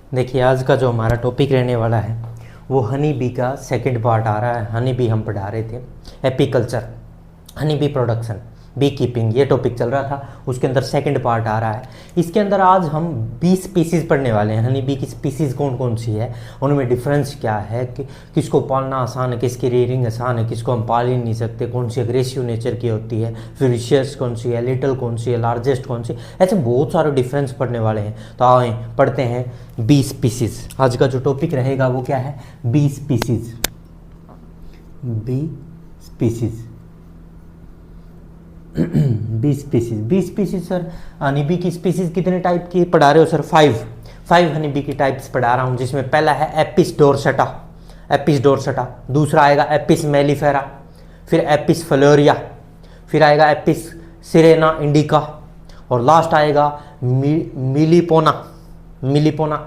देखिए आज का जो हमारा टॉपिक रहने वाला है वो हनी बी का सेकंड पार्ट आ रहा है। हनी बी हम पढ़ा रहे थे, apiculture, honey bee production, bee keeping, ये टॉपिक चल रहा था। उसके अंदर सेकंड पार्ट आ रहा है। इसके अंदर आज हम 20 स्पीसीज़ पढ़ने वाले हैं। हनी बी की स्पीसीज़ कौन कौन सी है, उनमें डिफरेंस क्या है, कि किसको पालना आसान है, किसकी रेयरिंग आसान है, किसको हम पाल ही नहीं सकते, कौन सी अग्रेसिव नेचर की होती है, फिरिशियस कौन सी है, लिटिल कौन सी है, लार्जेस्ट कौन सी, ऐसे बहुत सारे डिफरेंस पढ़ने वाले हैं। तो आए पढ़ते हैं 20 स्पीसीज़। आज का जो टॉपिक रहेगा वो क्या है, 20 species. Bee species 20 species sir. Honey bee की स्पीसीज कितने टाइप की पढ़ा रहे हो सर? 5 हनी बी की टाइप्स पढ़ा रहा हूँ, जिसमें पहला है एपिस डोर्सटा, दूसरा आएगा एपिस मेलिफेरा, फिर एपिस फ्लोरिया, फिर आएगा एपिस सिरेना इंडिका, और लास्ट आएगा मिलीपोना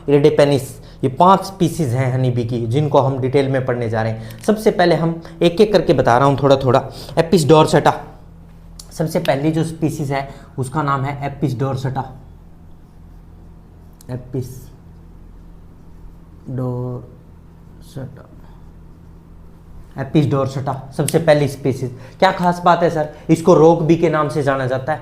इरिडिपेनिस। ये 5 स्पीसीज़ हैं हनी बी की, जिनको हम डिटेल में पढ़ने जा रहे हैं। सबसे पहले हम एक एक करके बता रहा हूँ थोड़ा थोड़ा। एपिस डोर्सटा, सबसे पहली जो स्पीसीज़ है उसका नाम है एपिस डोर्सटा। एपिस डोर्सटा सबसे पहली स्पीसीज। क्या खास बात है सर? इसको रोक बी के नाम से जाना जाता है,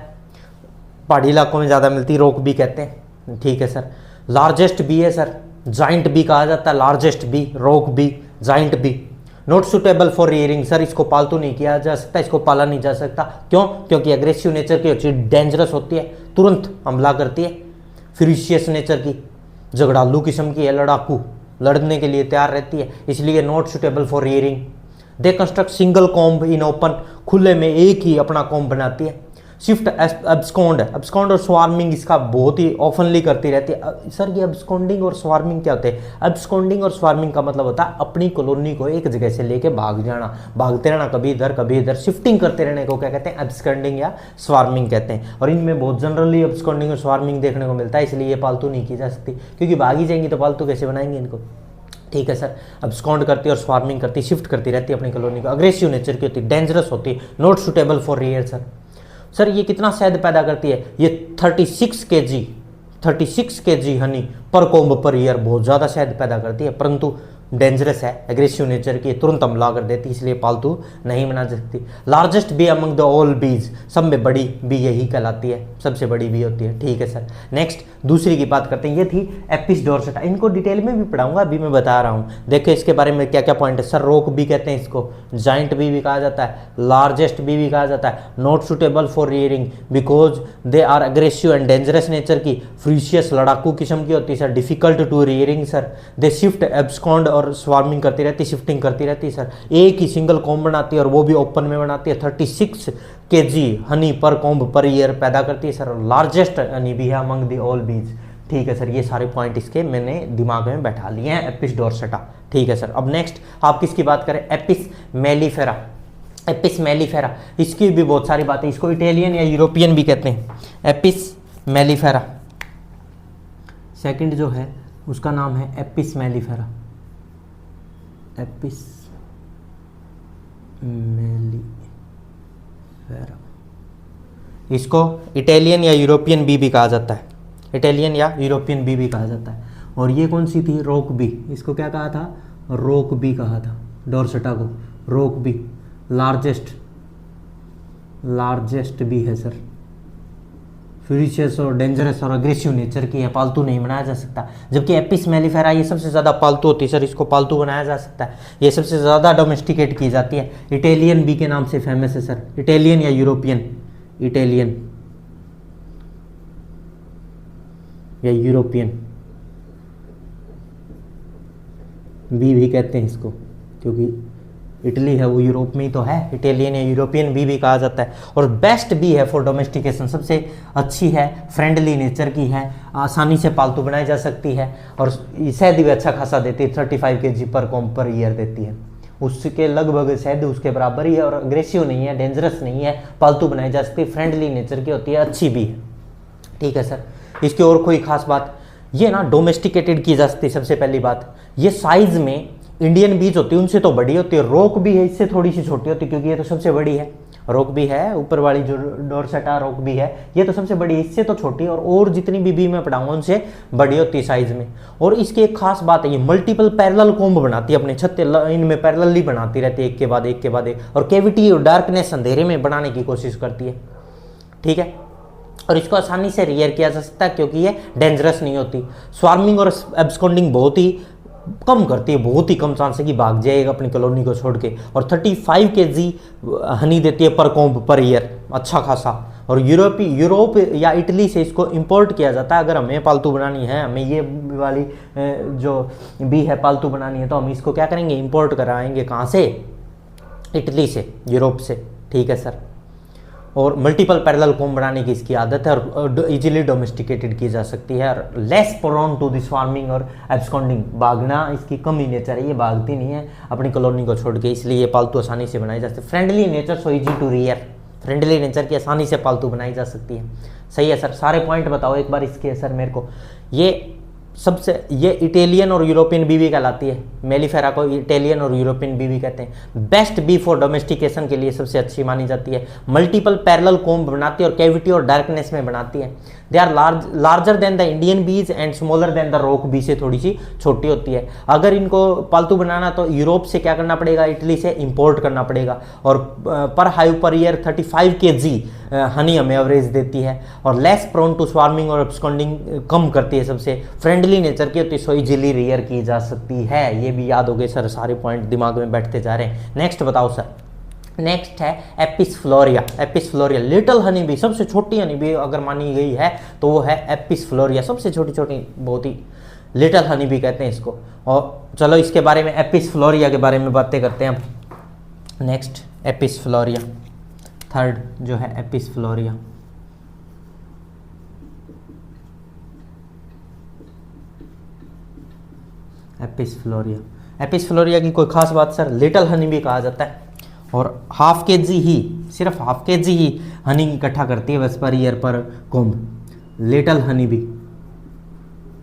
पहाड़ी इलाकों में ज़्यादा मिलती है, रोक बी कहते हैं। ठीक है सर। लार्जेस्ट बी है सर, जाइंट बी कहा जाता है, largest bee, rock bee, giant bee. Not suitable for rearing sir, इसको पालतू नहीं किया जा सकता, इसको पाला नहीं जा सकता। क्यों? क्योंकि एग्रेसिव नेचर की होती है, डेंजरस होती है, तुरंत हमला करती है। फिरिशियस नेचर की, झगड़ालू किस्म की है, लड़ाकू, लड़ने के लिए तैयार रहती है, इसलिए not suitable for rearing. They construct single comb in open, खुले में एक ही अपना कॉम्ब बनाती है। शिफ्ट एब्सकॉन्ड और स्वार्मिंग इसका बहुत ही ऑफनली करती रहती है। सर ये एब्सकॉन्डिंग और स्वार्मिंग क्या होते हैं? एब्सकॉन्डिंग और स्वार्मिंग का मतलब होता है अपनी कॉलोनी को एक जगह से लेके भाग जाना, भागते रहना, कभी इधर, शिफ्टिंग करते रहने को क्या कहते हैं? एब्सकॉन्डिंग या स्वार्मिंग कहते हैं। और इनमें बहुत जनरली एब्सकॉन्डिंग और स्वार्मिंग देखने को मिलता है, इसलिए ये पालतू नहीं की जा सकती, क्योंकि भाग ही जाएंगी तो पालतू कैसे बनाएंगे इनको? ठीक है सर। एब्सकॉन्ड करती है और स्वार्मिंग करती है, शिफ्ट करती रहती है अपनी कॉलोनी को, अग्रेसिव नेचर की होती है, डेंजरस होती है, not suitable for rear sir. ये कितना शहद पैदा करती है? ये 36 केजी हनी पर कोम्ब पर ईयर, बहुत ज़्यादा शहद पैदा करती है, परंतु डेंजरस है, एग्रेसिव नेचर की, तुरंत हमला कर देती है, इसलिए पालतू नहीं बना सकती। Largest be among the all बीज, सब में बड़ी बी यही कहलाती है, सबसे बड़ी बी होती है। ठीक है सर। नेक्स्ट दूसरी की बात करते हैं, ये थी एपिस डोर्सटा। इनको डिटेल में भी पढ़ाऊंगा, अभी मैं बता रहा हूँ। देखो इसके बारे में क्या क्या पॉइंट है सर। रोक बी कहते हैं इसको, जाइंट बी भी कहा जाता है, लार्जेस्ट बी भी कहा जाता है, not suitable for rearing because they are aggressive and dangerous nature की, फ्यूशियस लड़ाकू किस्म की होती है sir, difficult to rearing sir. They shift abscond और स्वार्मिंग करती रहती, शिफ्टिंग करती रहती सर। एक ही सिंगल कॉम्ब बनाती है और वो भी ओपन में बनाती है। 36 केजी हनी पर कॉम्ब पर ईयर पैदा करती है सर। लार्जेस्ट हनी बी है अमंग द ऑल बीज। ठीक है सर। ये सारे पॉइंट इसके मैंने दिमाग में बैठा लिए हैं, एपिस डोर्सटा। ठीक है सर। अब नेक्स्ट आप किसकी बात करें? Apis mellifera. इसकी भी बहुत सारी बातें, इसको इटालियन या यूरोपियन भी कहते हैं। एपिस मेलिफेरा सेकंड जो है उसका नाम है एपिस मेलिफेरा। इसको इटालियन या यूरोपियन बी भी कहा जाता है, और ये कौन सी थी? रोक बी। इसको क्या कहा था? रोक बी कहा था, डोर्सटा को रोक बी। लार्जेस्ट बी है सर, फ्यूरिशियस और डेंजरस और अग्रेसिव नेचर की है, पालतू नहीं बनाया जा सकता। जबकि एपिस मेलिफेरा ये सबसे ज़्यादा पालतू होती है सर, इसको पालतू बनाया जा सकता है, ये सबसे ज़्यादा डोमेस्टिकेट की जाती है। इटालियन बी के नाम से फेमस है सर, इटालियन या यूरोपियन बी भी कहते हैं इसको, क्योंकि इटली है वो यूरोप में ही तो है। इटालियन या यूरोपियन बी भी कहा जाता है। और बेस्ट बी है फॉर डोमेस्टिकेशन, सबसे अच्छी है, फ्रेंडली नेचर की है, आसानी से पालतू बनाई जा सकती है, और शहद भी अच्छा खासा देती है। 35 केजी पर कॉम्ब पर ईयर देती है, उसके लगभग शहद उसके बराबर ही है, और अग्रेसिव नहीं है, डेंजरस नहीं है, पालतू बनाई जा सकती है, फ्रेंडली नेचर की होती है, अच्छी भी है। ठीक है सर। इसकी और कोई खास बात, ये ना डोमेस्टिकेटेड की जा सकती है। सबसे पहली बात, ये साइज में इंडियन बीज होती है उनसे तो बड़ी होती है, रोक भी है इससे थोड़ी सी छोटी होती है, क्योंकि ये तो सबसे बड़ी है। रोक भी है, ऊपर वाली जो डोरसेटा रोक भी है, ये तो सबसे बड़ी, इससे तो छोटी, और जितनी भी मैं पढ़ाऊंगा उनसे बड़ी होती है साइज में। और इसकी एक खास बात है, ये मल्टीपल पैरेलल कोम्ब बनाती है अपने छत्ते, इनमें पैरेलली बनाती रहती है एक के बाद एक के बाद एक, और कैविटी और डार्कनेस अंधेरे में बनाने की कोशिश करती है, ठीक है। और इसको आसानी से रियर किया जा सकता है क्योंकि ये डेंजरस नहीं होती। स्वार्मिंग और एब्सकॉन्डिंग बहुत ही कम करती है, बहुत ही कम चांस है कि भाग जाएगा अपनी कॉलोनी को छोड़ के। और 35 kg हनी देती है पर कोम्ब पर ईयर, अच्छा खासा। और यूरोप या इटली से इसको इंपोर्ट किया जाता है। अगर हमें पालतू बनानी है, हमें ये वाली जो बी है पालतू बनानी है, तो हम इसको क्या करेंगे, इंपोर्ट कराएंगे। कहाँ से? इटली से, यूरोप से, ठीक है सर। और मल्टीपल पैरेलल कोम्ब बनाने की इसकी आदत है और इजीली डोमेस्टिकेटेड की जा सकती है। और less prone to this farming और एब्सकॉन्डिंग, भागना इसकी कम ही नेचर है, ये भागती नहीं है अपनी कॉलोनी को छोड़ के, इसलिए ये पालतू आसानी से बनाई जा सकती है। Friendly nature, so easy to rear, friendly nature की आसानी से पालतू बनाई जा सकती है। सही है सर, सारे पॉइंट बताओ एक बार इसके सर मेरे को। ये इटालियन और यूरोपियन बीवी कहलाती है, मेलिफेरा को इटालियन और यूरोपियन बीवी कहते हैं। बेस्ट बी फॉर डोमेस्टिकेशन के लिए सबसे अच्छी मानी जाती है। मल्टीपल पैरेलल कोम्ब बनाती है और कैविटी और डार्कनेस में बनाती है। They are larger than the Indian bees and smaller than the rock bee, से थोड़ी सी छोटी होती है। अगर इनको पालतू बनाना तो यूरोप से क्या करना पड़ेगा, इटली से इंपोर्ट करना पड़ेगा। और पर hive per year 35 kg Honey हमें एवरेज देती है। और लेस प्रोन टू स्वार्मिंग और एब्सकॉन्डिंग कम करती है, सबसे फ्रेंडली नेचर की होती है, सो इजीली रियर की जा सकती है। ये भी याद हो गए सर, सारे पॉइंट दिमाग में बैठते जा रहे हैं। नेक्स्ट बताओ सर। नेक्स्ट है Apis florea. Apis फ्लोरिया little honey bee, सबसे छोटी हनी बी अगर मानी गई है तो वो है एपिस फ्लोरिया, सबसे छोटी छोटी, बहुत ही लिटिल हनी बी कहते हैं इसको। और चलो इसके बारे में, एपिस फ्लोरिया के बारे में बातें करते हैं अब। नेक्स्ट एपिस फ्लोरिया, थर्ड जो है Apis florea. Apis florea, Apis फ्लोरिया की कोई खास बात सर, लिटिल हनी बी कहा जाता है और हाफ kg ही, सिर्फ हाफ kg ही हनी इकट्ठा करती है बस पर ईयर पर comb. Little honey bee,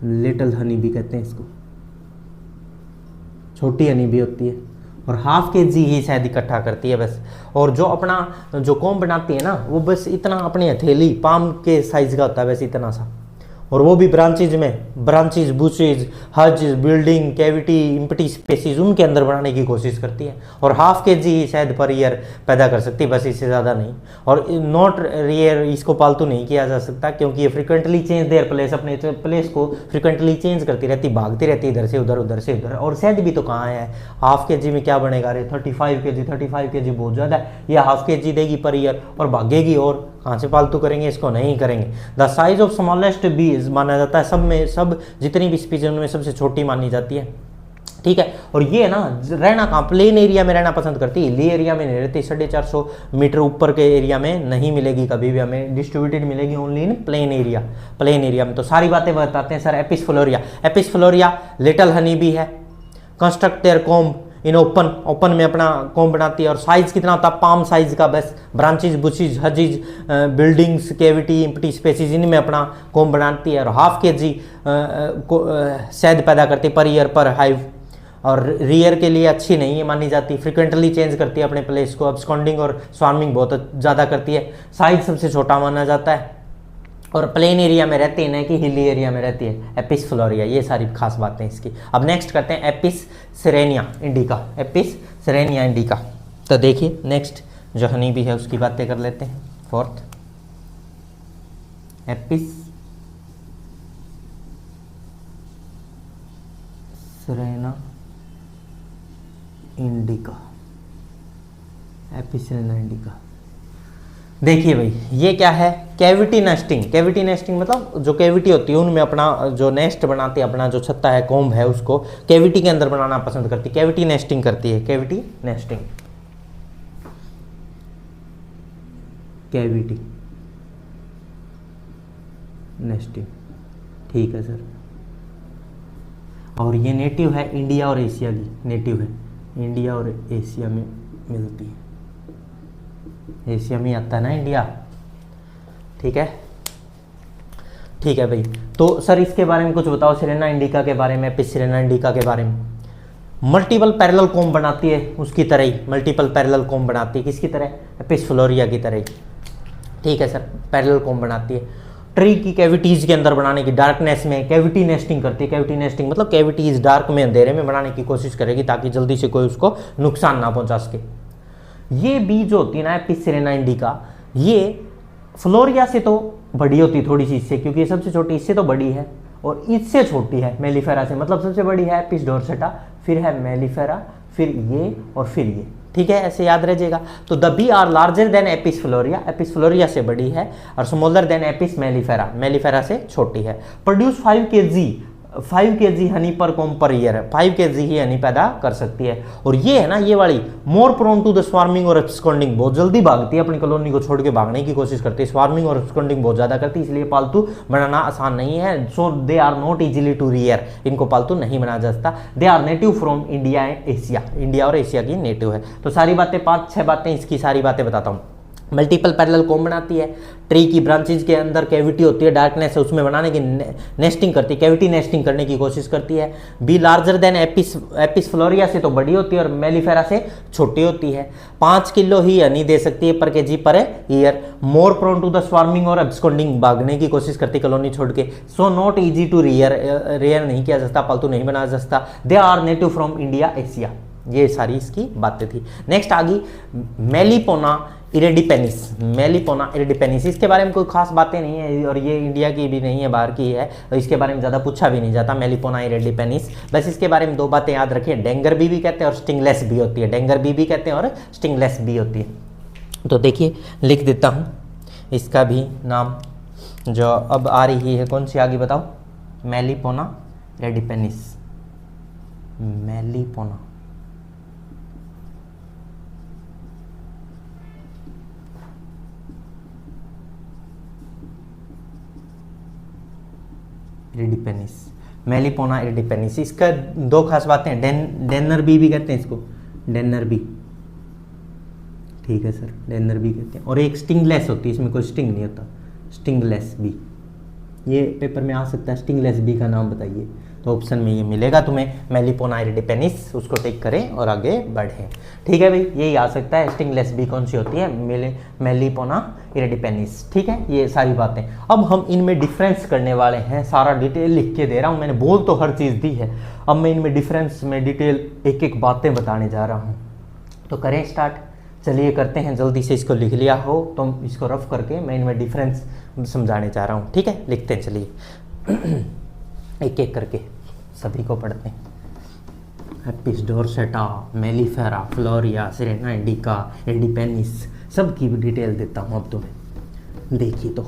little honey bee कहते हैं इसको, छोटी हनी बी होती है और हाफ kg ही शायद इकट्ठा करती है बस। और जो अपना जो कोम्ब बनाती है ना, वो बस इतना अपनी हथेली पाम के साइज का होता है, बस इतना सा। और वो भी ब्रांचेज में, ब्रांचेज, बुशेज, हज, बिल्डिंग, कैविटी, इम्पटी स्पेसीज, उनके अंदर बनाने की कोशिश करती है। और हाफ kg ही शायद पर ईयर पैदा कर सकती है, बस इससे ज़्यादा नहीं। और नॉट रियर, इसको पालतू नहीं किया जा सकता क्योंकि ये फ्रिक्वेंटली चेंज देयर प्लेस, अपने प्लेस को फ्रिक्वेंटली चेंज करती रहती, भागती रहती इधर से उधर, उधर से उधर। और शायद भी तो कहाँ है, हाफ kg में क्या बनेगा, अरे 35 kg बहुत ज़्यादा है, ये हाफ kg देगी पर ईयर और भागेगी, और कहाँ से पालतू करेंगे इसको, नहीं करेंगे। द साइज ऑफ स्मॉलेस्ट बीज माना जाता है, सब में, सब जितनी भी स्पीसीज उनमें सबसे छोटी मानी जाती है, ठीक है। और ये ना रहना कहाँ, प्लेन एरिया में रहना पसंद करती है, हिली एरिया में नहीं रहती। 450 मीटर ऊपर के एरिया में नहीं मिलेगी कभी भी, हमें डिस्ट्रीब्यूटेड मिलेगी only in plain area, plain area में। तो सारी बातें बताते हैं sir. Apis florea, Apis फ्लोरिया little honey bee है, construct there comb in open में अपना कोम्ब बनाती है। और साइज कितना होता है, पाम साइज का बस। Branches, bushes, hedges, buildings, cavity, empty spaces, इनमें अपना कोम्ब बनाती है। और हाफ kg शहद पैदा करती है पर ईयर पर हाइव। और रियर के लिए अच्छी नहीं है मानी जाती, फ्रिक्वेंटली चेंज करती है अपने प्लेस को, एब्सकॉन्डिंग और स्वार्मिंग बहुत ज़्यादा करती है। साइज सबसे छोटा माना जाता है और प्लेन एरिया में रहती है, न कि हिली एरिया में रहती है एपिस फ्लोरिया। ये सारी खास बातें इसकी। अब नेक्स्ट करते हैं एपिस सिरेनिया इंडिका, एपिस सिरेनिया इंडिका। तो देखिए नेक्स्ट जो हनी भी है उसकी बातें कर लेते हैं। Fourth Apis Serena indica, Apis Serena indica. देखिए भाई ये क्या है, कैविटी नेस्टिंग। कैविटी नेस्टिंग मतलब जो कैविटी होती है उनमें अपना जो नेस्ट बनाती है, अपना जो छत्ता है, कोम्ब है, उसको कैविटी के अंदर बनाना पसंद करती है, कैविटी नेस्टिंग करती है। कैविटी नेस्टिंग, कैविटी नेस्टिंग, ठीक है सर। और ये नेटिव है इंडिया और एशिया की, नेटिव है इंडिया और एशिया में मिलती है, एशिया में आता है ना इंडिया, ठीक है। ठीक है भाई, तो सर इसके बारे में कुछ बताओ, सिरेना इंडिका के बारे में, एपिस सिरेना इंडिका के बारे में। मल्टीपल पैरेलल कॉम्ब बनाती है, उसकी तरह ही मल्टीपल पैरेलल कॉम्ब बनाती है, किसकी तरह, एपिस फ्लोरिया की तरह ही, ठीक है सर, पैरेलल कॉम्ब बनाती है। ट्री की कैविटीज के अंदर बनाने की, डार्कनेस में कैविटी नेस्टिंग करती है। कैविटी नेस्टिंग मतलब कैविटीज डार्क में, अंधेरे में बनाने की कोशिश करेगी ताकि जल्दी से कोई उसको नुकसान ना पहुंचा सके। ये बी जो होती है ना एपिस सेरेना इंडिका, ये फ्लोरिया से तो बड़ी होती थोड़ी सी इससे, क्योंकि ये सबसे छोटी, इससे तो बड़ी है, और इससे छोटी है मेलिफेरा से, मतलब सबसे बड़ी है एपिस डोर्सेटा, फिर है मेलिफेरा, फिर ये और फिर ये, ठीक है, ऐसे याद रह। तो the bee are larger than Apis florea, Apis florea से बड़ी है, और smaller than Apis mellifera, mellifera से छोटी है। प्रोड्यूस 5 kg हनी पर कॉम्ब पर ईयर है, 5 kg ही हनी पैदा कर सकती है। और ये है ना, ये वाली more prone to the swarming और एब्सकॉन्डिंग, बहुत जल्दी भागती है, अपनी कॉलोनी को छोड़ के भागने की कोशिश करती है, स्वार्मिंग और एब्सकॉन्डिंग बहुत ज्यादा करती है, इसलिए पालतू बनाना आसान नहीं है। So they are not easily to rear, इनको पालतू नहीं बनाया जा सकता। They are native from India and Asia, India और एशिया की नेटिव है। तो सारी बातें 5-6 बातें, इसकी सारी बातें बताता हूँ। मल्टीपल पैरेलल कॉम्ब बनाती है, ट्री की ब्रांचेज के अंदर कैविटी होती है, डार्कनेस है, उसमें बनाने की नेस्टिंग करती है, कैविटी नेस्टिंग करने की कोशिश करती है। Be larger than Apis florea से तो बड़ी होती है और मेलिफेरा से छोटी होती है। 5 किलो ही हनी दे सकती है per kg per year. More prone to the swarming और एब्सकॉन्डिंग, भागने की कोशिश करती है कॉलोनी छोड़ के। So not easy to rear नहीं किया जा सकता, पालतू नहीं बनाया जा सकता। They are native from India Asia, ये सारी इसकी बातें थी। नेक्स्ट आ गई मेलिपोना इरेडिपेनिस, मेलिपोना इरेडिपेनिस, इसके बारे में कोई खास बातें नहीं है, और ये इंडिया की भी नहीं है, बाहर की है, और इसके बारे में ज़्यादा पूछा भी नहीं जाता। मेलिपोना इरेडिपेनिस, बस इसके बारे में 2 बातें याद रखिए, डेंगर बी भी कहते हैं और स्टिंगलेस भी होती है, डेंगर बी भी कहते हैं और स्टिंगलेस भी होती है। तो देखिए लिख देता हूँ इसका भी नाम, जो अब आ रही है, कौन सी आगे बताओ, मेलिपोना इरेडिपेनिस, मेलिपोना इरिडिपेनिस, मेलिपोना इरिडिपेनिस। इसका 2 खास बातें हैं, डेनर बी कहते हैं इसको, डेनर बी, ठीक है सर, डेनर बी कहते हैं। और एक स्टिंगलेस होती है, इसमें कोई स्टिंग नहीं होता, स्टिंगलेस बी, ये पेपर में आ सकता है, स्टिंगलेस बी का नाम बताइए, तो ऑप्शन में ये मिलेगा तुम्हें, मेलिपोना इरिडिपेनिस, उसको टिक करें और आगे बढ़ें, ठीक है भाई, यही आ सकता है। स्टिंगलेस बी कौन सी होती है, मेलिपोना इरिडिपेनिस, ठीक है, ये सारी बातें। अब हम इनमें डिफरेंस करने वाले हैं, सारा डिटेल लिख के दे रहा हूँ, मैंने बोल तो हर चीज़ दी है, अब मैं इनमें डिफरेंस में डिटेल एक बातें बताने जा रहा हूँ। तो करें स्टार्ट, चलिए करते हैं, जल्दी से इसको लिख लिया हो तो इसको रफ करके मैं इनमें डिफरेंस समझाने जा रहा हूँ, ठीक है, लिखते हैं, चलिए एक एक करके सभी को पढ़ते हैं। एपिस डोर्सेटा, मेलिफेरा, फ्लोरिया, सेरेना इंडिका, इरिडिपेनिस, सब की भी डिटेल देता हूँ अब तुम्हें, देखिए। तो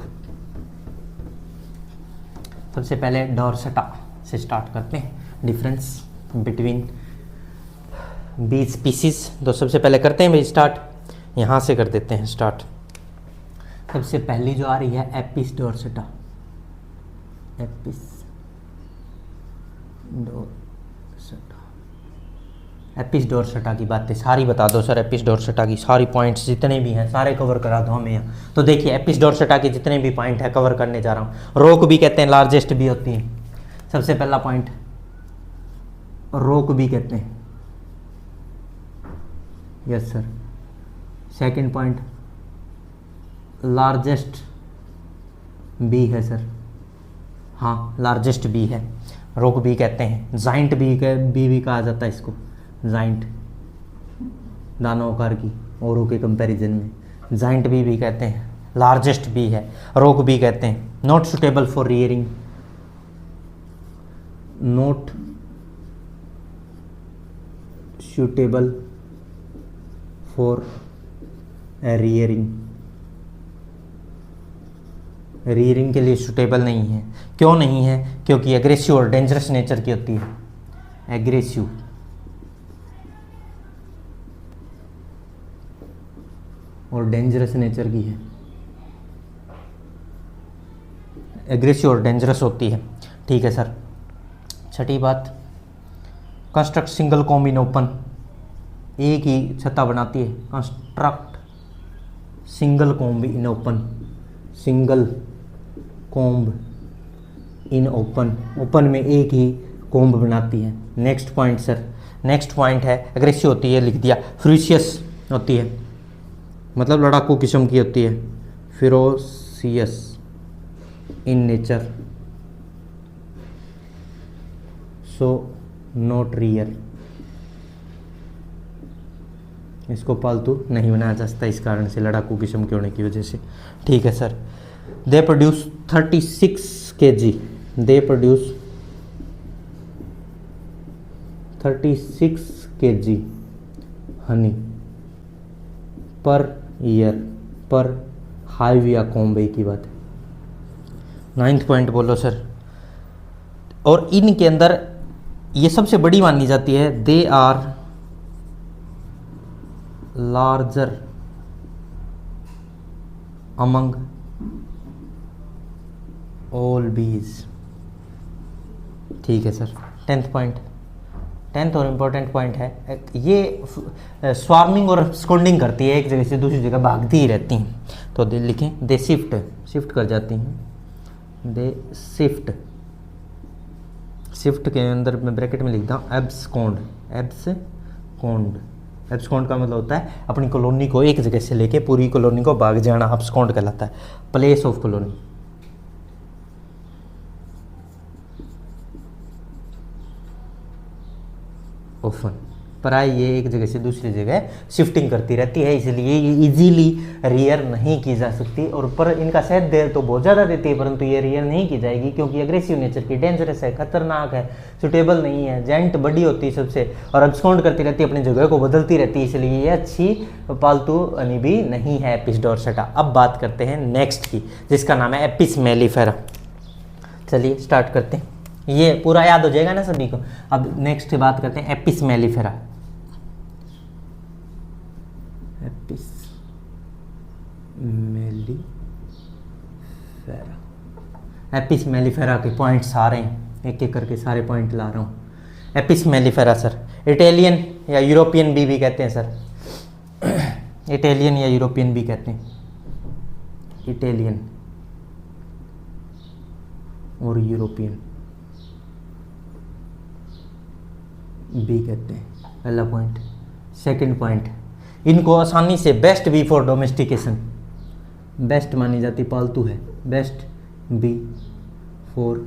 सबसे पहले डोर्सेटा से स्टार्ट करते हैं, डिफरेंस बिटवीन बी स्पीसीज। तो सबसे पहले करते हैं भाई स्टार्ट, यहाँ से कर देते हैं स्टार्ट। सबसे पहली जो आ रही है एपिस डोर्सेटा, एपिस डोर्सेटा, एपिस डोर्सेटा की बातें सारी बता दो सर, एपिस डोर्सेटा की सारी पॉइंट्स जितने भी हैं सारे कवर करा दो हमें यहाँ। तो देखिए एपिस डोर्सेटा के जितने भी पॉइंट है कवर करने जा रहा हूँ। रोक भी कहते हैं, लार्जेस्ट भी होती है। सबसे पहला पॉइंट रोक भी कहते हैं, yes sir. Second point largest bee है सर, हाँ लार्जेस्ट बी है, रोक बी कहते हैं। जाइंट बी भी कहा जाता है इसको, जाइंट, दानवकार की औरों के कंपैरिजन में जाइंट बी कहते हैं। लार्जेस्ट बी है, रोक बी कहते हैं। Not suitable for rearing, not suitable for rearing, rearing के लिए सुटेबल नहीं है। क्यों नहीं है? क्योंकि एग्रेसिव और डेंजरस नेचर की होती है, एग्रेसिव और डेंजरस नेचर की है, एग्रेसिव और डेंजरस होती है, ठीक है सर। छठी बात construct single comb in open, एक ही छत्ता बनाती है। Construct single comb in open, single comb in open, open में एक ही कॉम्ब बनाती है। Next point sir next point है एग्रेसिव होती है, लिख दिया। फ्यूरिशियस होती है, मतलब लड़ाकू किस्म की होती है। Ferocious in nature, so not rear. इसको पालतू नहीं बनाया जा सकता इस कारण से, लड़ाकू किस्म के होने की वजह से। ठीक है sir. They produce 36 kg, they produce 36 kg Honey पर ईयर, पर हाइव या कॉम्बे की बात है। 9th पॉइंट बोलो सर। और इनके अंदर ये सबसे बड़ी मानी जाती है, they are larger among all bees. ठीक है सर। 10th पॉइंट, 10th और इम्पोर्टेंट पॉइंट है ये, स्वार्मिंग और स्कॉन्डिंग करती है, एक जगह से दूसरी जगह भागती ही रहती हैं। तो दे लिखें, दे शिफ्ट कर जाती हैं, दे शिफ्ट। शिफ्ट के अंदर मैं ब्रैकेट में लिखता हूँ एब्सकॉन्ड, एब्सकॉन्ड का मतलब होता है अपनी कॉलोनी को एक जगह से लेके पूरी कॉलोनी को भाग जाना, एब्सकॉन्ड कहलाता है। प्लेस ऑफ कॉलोनी, ऑफन, प्राय ये एक जगह से दूसरी जगह शिफ्टिंग करती रहती है, इसलिए ये इजीली रियर नहीं की जा सकती। और पर इनका शायद देर तो बहुत ज़्यादा देती है, परंतु ये रियर नहीं की जाएगी क्योंकि एग्रेसिव नेचर की, डेंजरस है, खतरनाक है, सुटेबल नहीं है, जेंट बड़ी होती है सबसे, और एब्सकॉन्ड करती रहती है, अपनी जगह को बदलती रहती है, इसलिए ये अच्छी पालतू भी नहीं है एपिस डोर्सेटा। अब बात करते हैं नेक्स्ट की, जिसका नाम है एपिस मेलिफेरा। चलिए स्टार्ट करते हैं, ये पूरा याद हो जाएगा ना सभी को। अब नेक्स्ट बात करते हैं Apis mellifera. Apis mellifera, apis mellifera के पॉइंट्स आ रहे हैं, एक एक करके सारे पॉइंट ला रहा हूँ। एपिस मेलिफेरा सर, इटालियन या यूरोपियन बी भी कहते हैं सर, इटालियन या यूरोपियन बी कहते हैं, इटालियन और यूरोपियन बी कहते हैं, पहला पॉइंट। सेकंड पॉइंट, इनको आसानी से best bee for domestication, best मानी जाती पालतू है, बेस्ट बी फॉर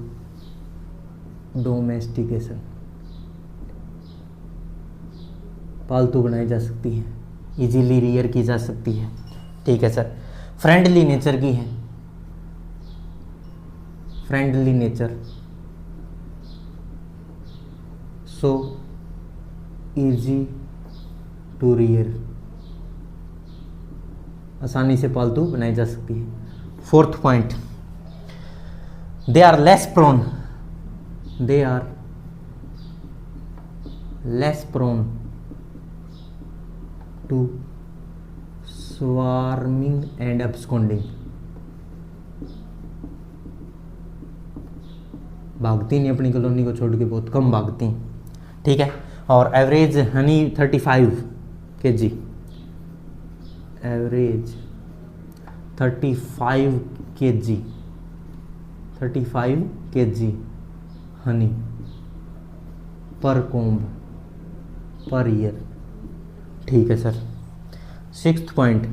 डोमेस्टिकेशन, पालतू बनाई जा सकती है, इजीली रियर की जा सकती है। ठीक है सर। फ्रेंडली नेचर की है, friendly nature, so easy to rear, आसानी से पालतू बनाई जा सकती है। 4th point, they are less prone, they are less prone to swarming and absconding, भागती नहीं अपनी कॉलोनी को छोड़ के, बहुत कम भागती हैं। ठीक है। और average Honey 35 kg, average 35 kg, 35 kg Honey पर कोम्ब पर ईयर। ठीक है सर। 6th पॉइंट,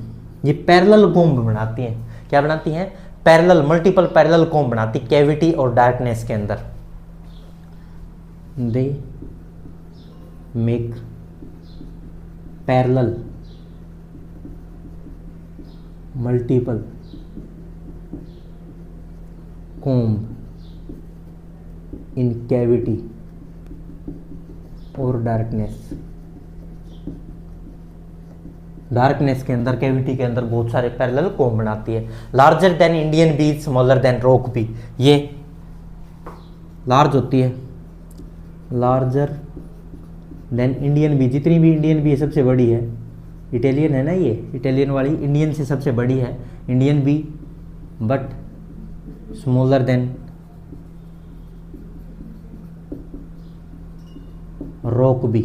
ये पैरेलल कोम्ब बनाती हैं, क्या बनाती हैं? पैरेलल, मल्टीपल पैरेलल कोम्ब बनाती, कैविटी और डार्कनेस के अंदर। They make parallel multiple comb in cavity और डार्कनेस, डार्कनेस के अंदर, कैविटी के अंदर बहुत सारे पैरेलल कोम्ब बनाती है। Larger than Indian bee, smaller than rock bee, ये लार्ज होती है, लार्जर देन इंडियन बी, जितनी भी इंडियन बी है सबसे बड़ी है, इटालियन है ना ये, इटालियन वाली इंडियन से सबसे बड़ी है Indian bee, but smaller than rock bee,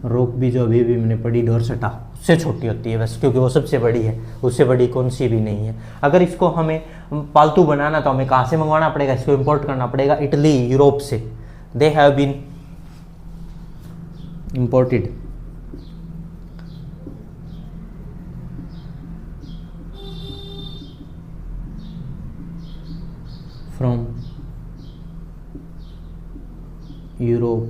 rock bee जो अभी भी मैंने पढ़ी डोर्सेटा, उससे छोटी होती है बस, क्योंकि वो सबसे बड़ी है, उससे बड़ी कौन सी भी नहीं है। अगर इसको हमें पालतू बनाना तो हमें कहाँ से मंगवाना पड़ेगा? इसको इंपोर्ट करना पड़ेगा इटली, यूरोप से। They have been imported from Europe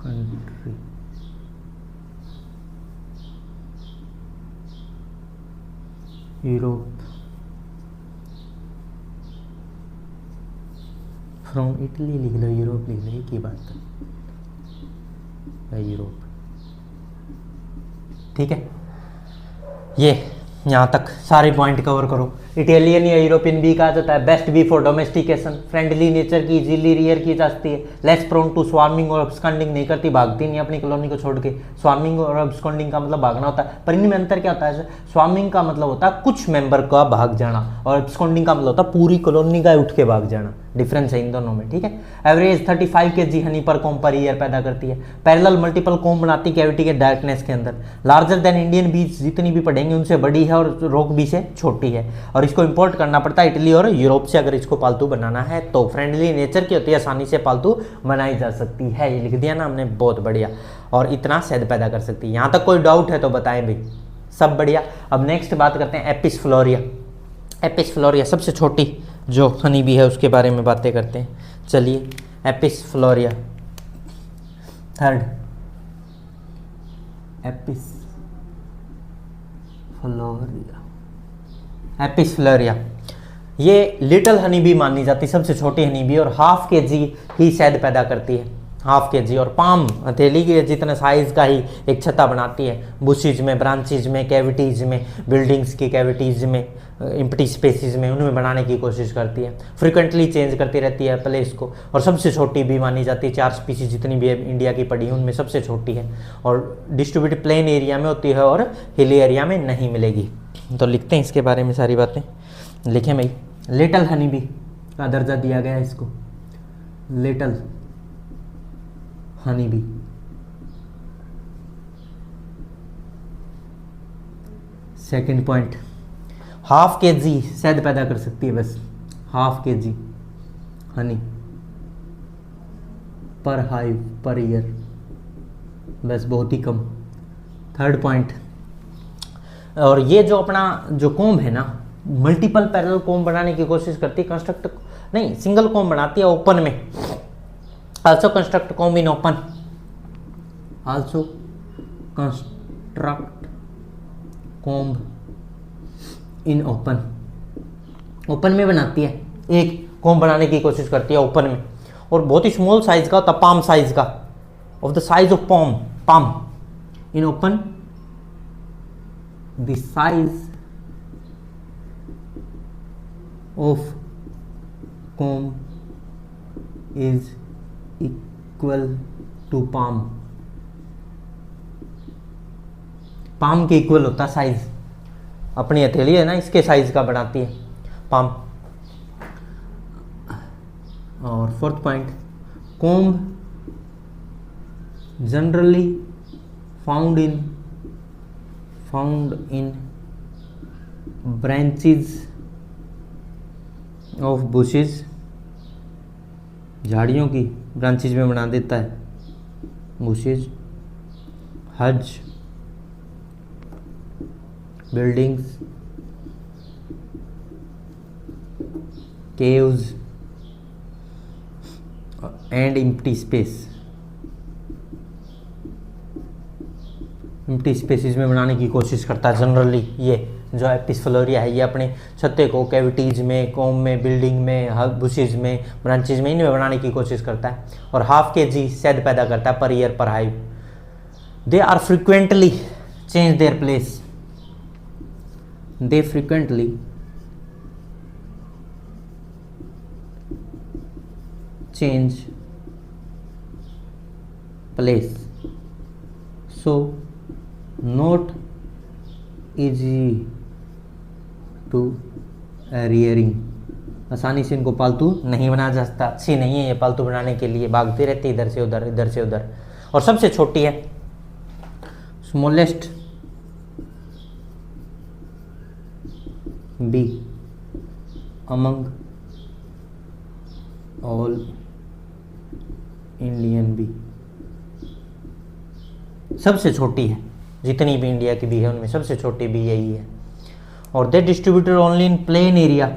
country Europe from Italy लिख लो, यूरोप लिख लो, एक ही बात है, यूरोप। ठीक है, ये यहाँ तक सारे पॉइंट कवर करो। इटालियन या यूरोपियन बी कहा जाता है, best bee for domestication, friendly nature की, इजीली रियर की जाती है, लेस प्रोन टू स्वार्मिंग और अब्सकॉन्डिंग, नहीं करती, भागती नहीं अपनी कॉलोनी को छोड़ के। स्वार्मिंग और अब्सकॉन्डिंग का मतलब भागना होता है, पर इनमें अंतर क्या होता है? स्वार्मिंग का मतलब होता है कुछ मेंबर का भाग जाना, और अब्सकॉन्डिंग का मतलब होता है पूरी कॉलोनी का उठ के भाग जाना। डिफरेंस है इन दोनों में। ठीक है, एवरेज 35 kg हनी पर कॉम पर ईयर पैदा करती है। पैरेलल मल्टीपल कॉम बनाती कैविटी के डार्कनेस के अंदर। लार्जर देन इंडियन बीज, जितनी भी पढ़ेंगे उनसे बड़ी है और रोक बी से छोटी है, और इसको इंपोर्ट करना पड़ता है इटली और यूरोप से अगर इसको पालतू बनाना है तो। फ्रेंडली नेचर की होती है, आसानी से पालतू बनाई जा सकती है। ये लिख दिया ना हमने, बहुत बढ़िया। और इतना शहद पैदा कर सकती है। यहाँ तक कोई डाउट है तो बताएं भाई, सब बढ़िया। अब नेक्स्ट बात करते हैं एपिस फ्लोरिया। एपिस फ्लोरिया सबसे छोटी जो हनी बी है उसके बारे में बातें करते हैं। चलिए, Apis फ्लोरिया third, Apis florea. Apis फ्लोरिया ये लिटिल हनी बी मानी जाती, सबसे छोटी हनी बी, और ½ kg ही शहद पैदा करती है, ½ kg। और पाम हथेली के जितने साइज का ही एक छत्ता बनाती है। बुशिज में, ब्रांचेज में, कैविटीज में, बिल्डिंग्स की कैविटीज में, एम्प्टी स्पेसिस में, उनमें बनाने की कोशिश करती है। फ्रिक्वेंटली चेंज करती रहती है प्लेस को, और सबसे छोटी भी मानी जाती है। 4 स्पीसीज जितनी भी इंडिया की पड़ी है उनमें सबसे छोटी है, और डिस्ट्रीब्यूटेड प्लेन एरिया में होती है और हिली एरिया में नहीं मिलेगी। तो लिखते हैं इसके बारे में सारी बातें। लिखें भाई, लिटिल हनी बी का दर्जा दिया गया है इसको, little honey bee. Second point, ½ kg शहद पैदा कर सकती है, बस ½ kg हनी पर हाइव पर ईयर, बस बहुत ही कम। थर्ड पॉइंट, और ये जो अपना जो कोम्ब है ना, मल्टीपल पैरेलल कोम्ब बनाने की कोशिश करती है, कंस्ट्रक्ट नहीं, सिंगल कोम्ब बनाती है ओपन में। Also construct comb in open, also construct comb in open, open में बनाती है, एक कोम्ब बनाने की कोशिश करती है ओपन में, और बहुत ही स्मॉल साइज का होता, पाम साइज का, of the size of palm in open, the size of comb is equal to palm के इक्वल होता साइज, अपनी हथेली है ना इसके साइज का बनाती है पाम। और fourth point, comb generally found in branches of bushes, झाड़ियों की ब्रांचेज में बना देता है, bushes, hedge, buildings, caves and empty space, empty spaces में बनाने की कोशिश करता है जनरली। ये जो एपिस फ्लोरिया है ये अपने छत्ते को कैविटीज में, कोम में, बिल्डिंग में, बुशेज में, ब्रांचेज में, इनमें बनाने की कोशिश करता है, और ½ kg शहद पैदा करता है per year per hive. They are frequently change their place, they frequently change place, so not easy to rearing, आसानी से इनको पालतू नहीं बनाया जा सकता, अच्छी नहीं है ये पालतू बनाने के लिए, भागते रहते इधर से उधर, इधर से उधर। और सबसे छोटी है, smallest bee among all Indian bee, सबसे छोटी है, जितनी भी इंडिया की बी है उनमें सबसे छोटी बी यही है। और they distributed only in plain area,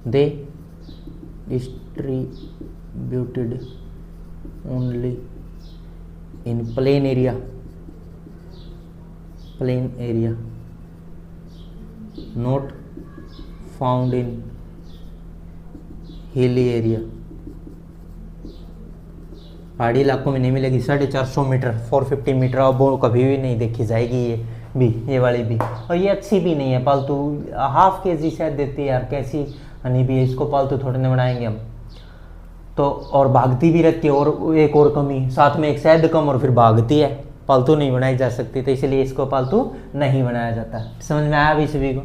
they distributed only in plain area, plain area, not found in hilly area, पहाड़ी इलाकों में नहीं मिलेगी। 450 मीटर 450 मीटर अब वो कभी भी नहीं देखी जाएगी ये भी, ये वाली भी। और ये अच्छी भी नहीं है, पालतू, हाफ केजी शायद देती है यार, कैसी हनी भी है, इसको पालतू थोड़े ना बनाएंगे हम तो। और भागती भी रहती है, और एक और कमी साथ में, एक शायद कम और फिर भागती है, पालतू नहीं बनाई जा सकती, तो इसलिए इसको पालतू नहीं बनाया जाता। समझ में आया भी सभी को?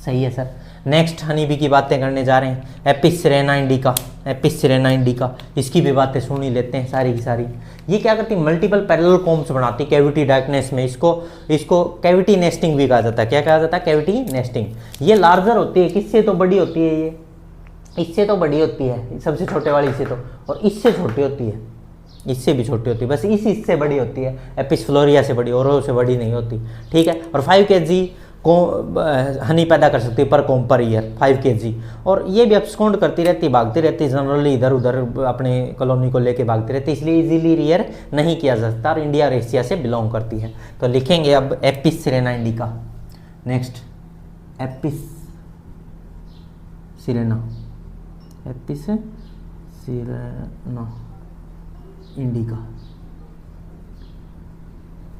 सही है सर। नेक्स्ट हनी बी की बातें करने जा रहे हैं, Apis Serena indica, Apis Serena indica, इसकी भी बातें सुन ही लेते हैं सारी की सारी। ये क्या करती है, मल्टीपल पैरेलल कॉम्ब्स बनाती है कैविटी डार्कनेस में, इसको कैविटी नेस्टिंग भी कहा जाता है। क्या कहा जाता है? Cavity nesting. ये लार्जर होती है, किससे तो बड़ी होती है, ये इससे तो बड़ी होती है, सबसे छोटे वाली से तो, और इससे छोटी होती है, इससे भी छोटी होती है, बस इससे बड़ी होती है, एपिस फ्लोरिया से बड़ी, और से बड़ी नहीं होती, ठीक है। और 5 kg को हनी पैदा कर सकती है पर कॉम पर ईयर, 5 kg। और ये भी एब्सकॉन्ड करती रहती, भागती रहती, जनरली इधर उधर अपने कॉलोनी को लेके भागती रहती, इसलिए इजीली रियर नहीं किया जा सकता, और इंडिया और एशिया से बिलोंग करती है। तो लिखेंगे अब Apis Serena indica. Next Apis Serena, Apis Serena indica,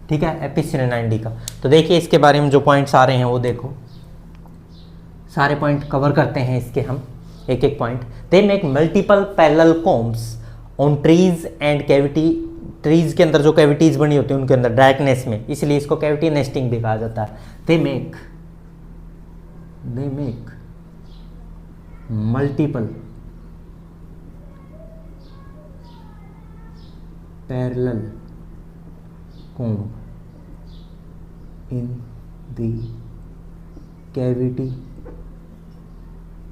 ठीक है, एपिस सिरेना इंडिका। तो देखिए इसके बारे में जो पॉइंट्स आ रहे हैं वो देखो, सारे पॉइंट कवर करते हैं इसके हम एक एक point. They make multiple parallel Coombs on trees and cavity, trees के अंदर जो कैविटीज बनी होती है उनके अंदर डार्कनेस में, इसलिए इसको कैविटी नेस्टिंग भी कहा जाता है। They make multiple parallel comb in the cavity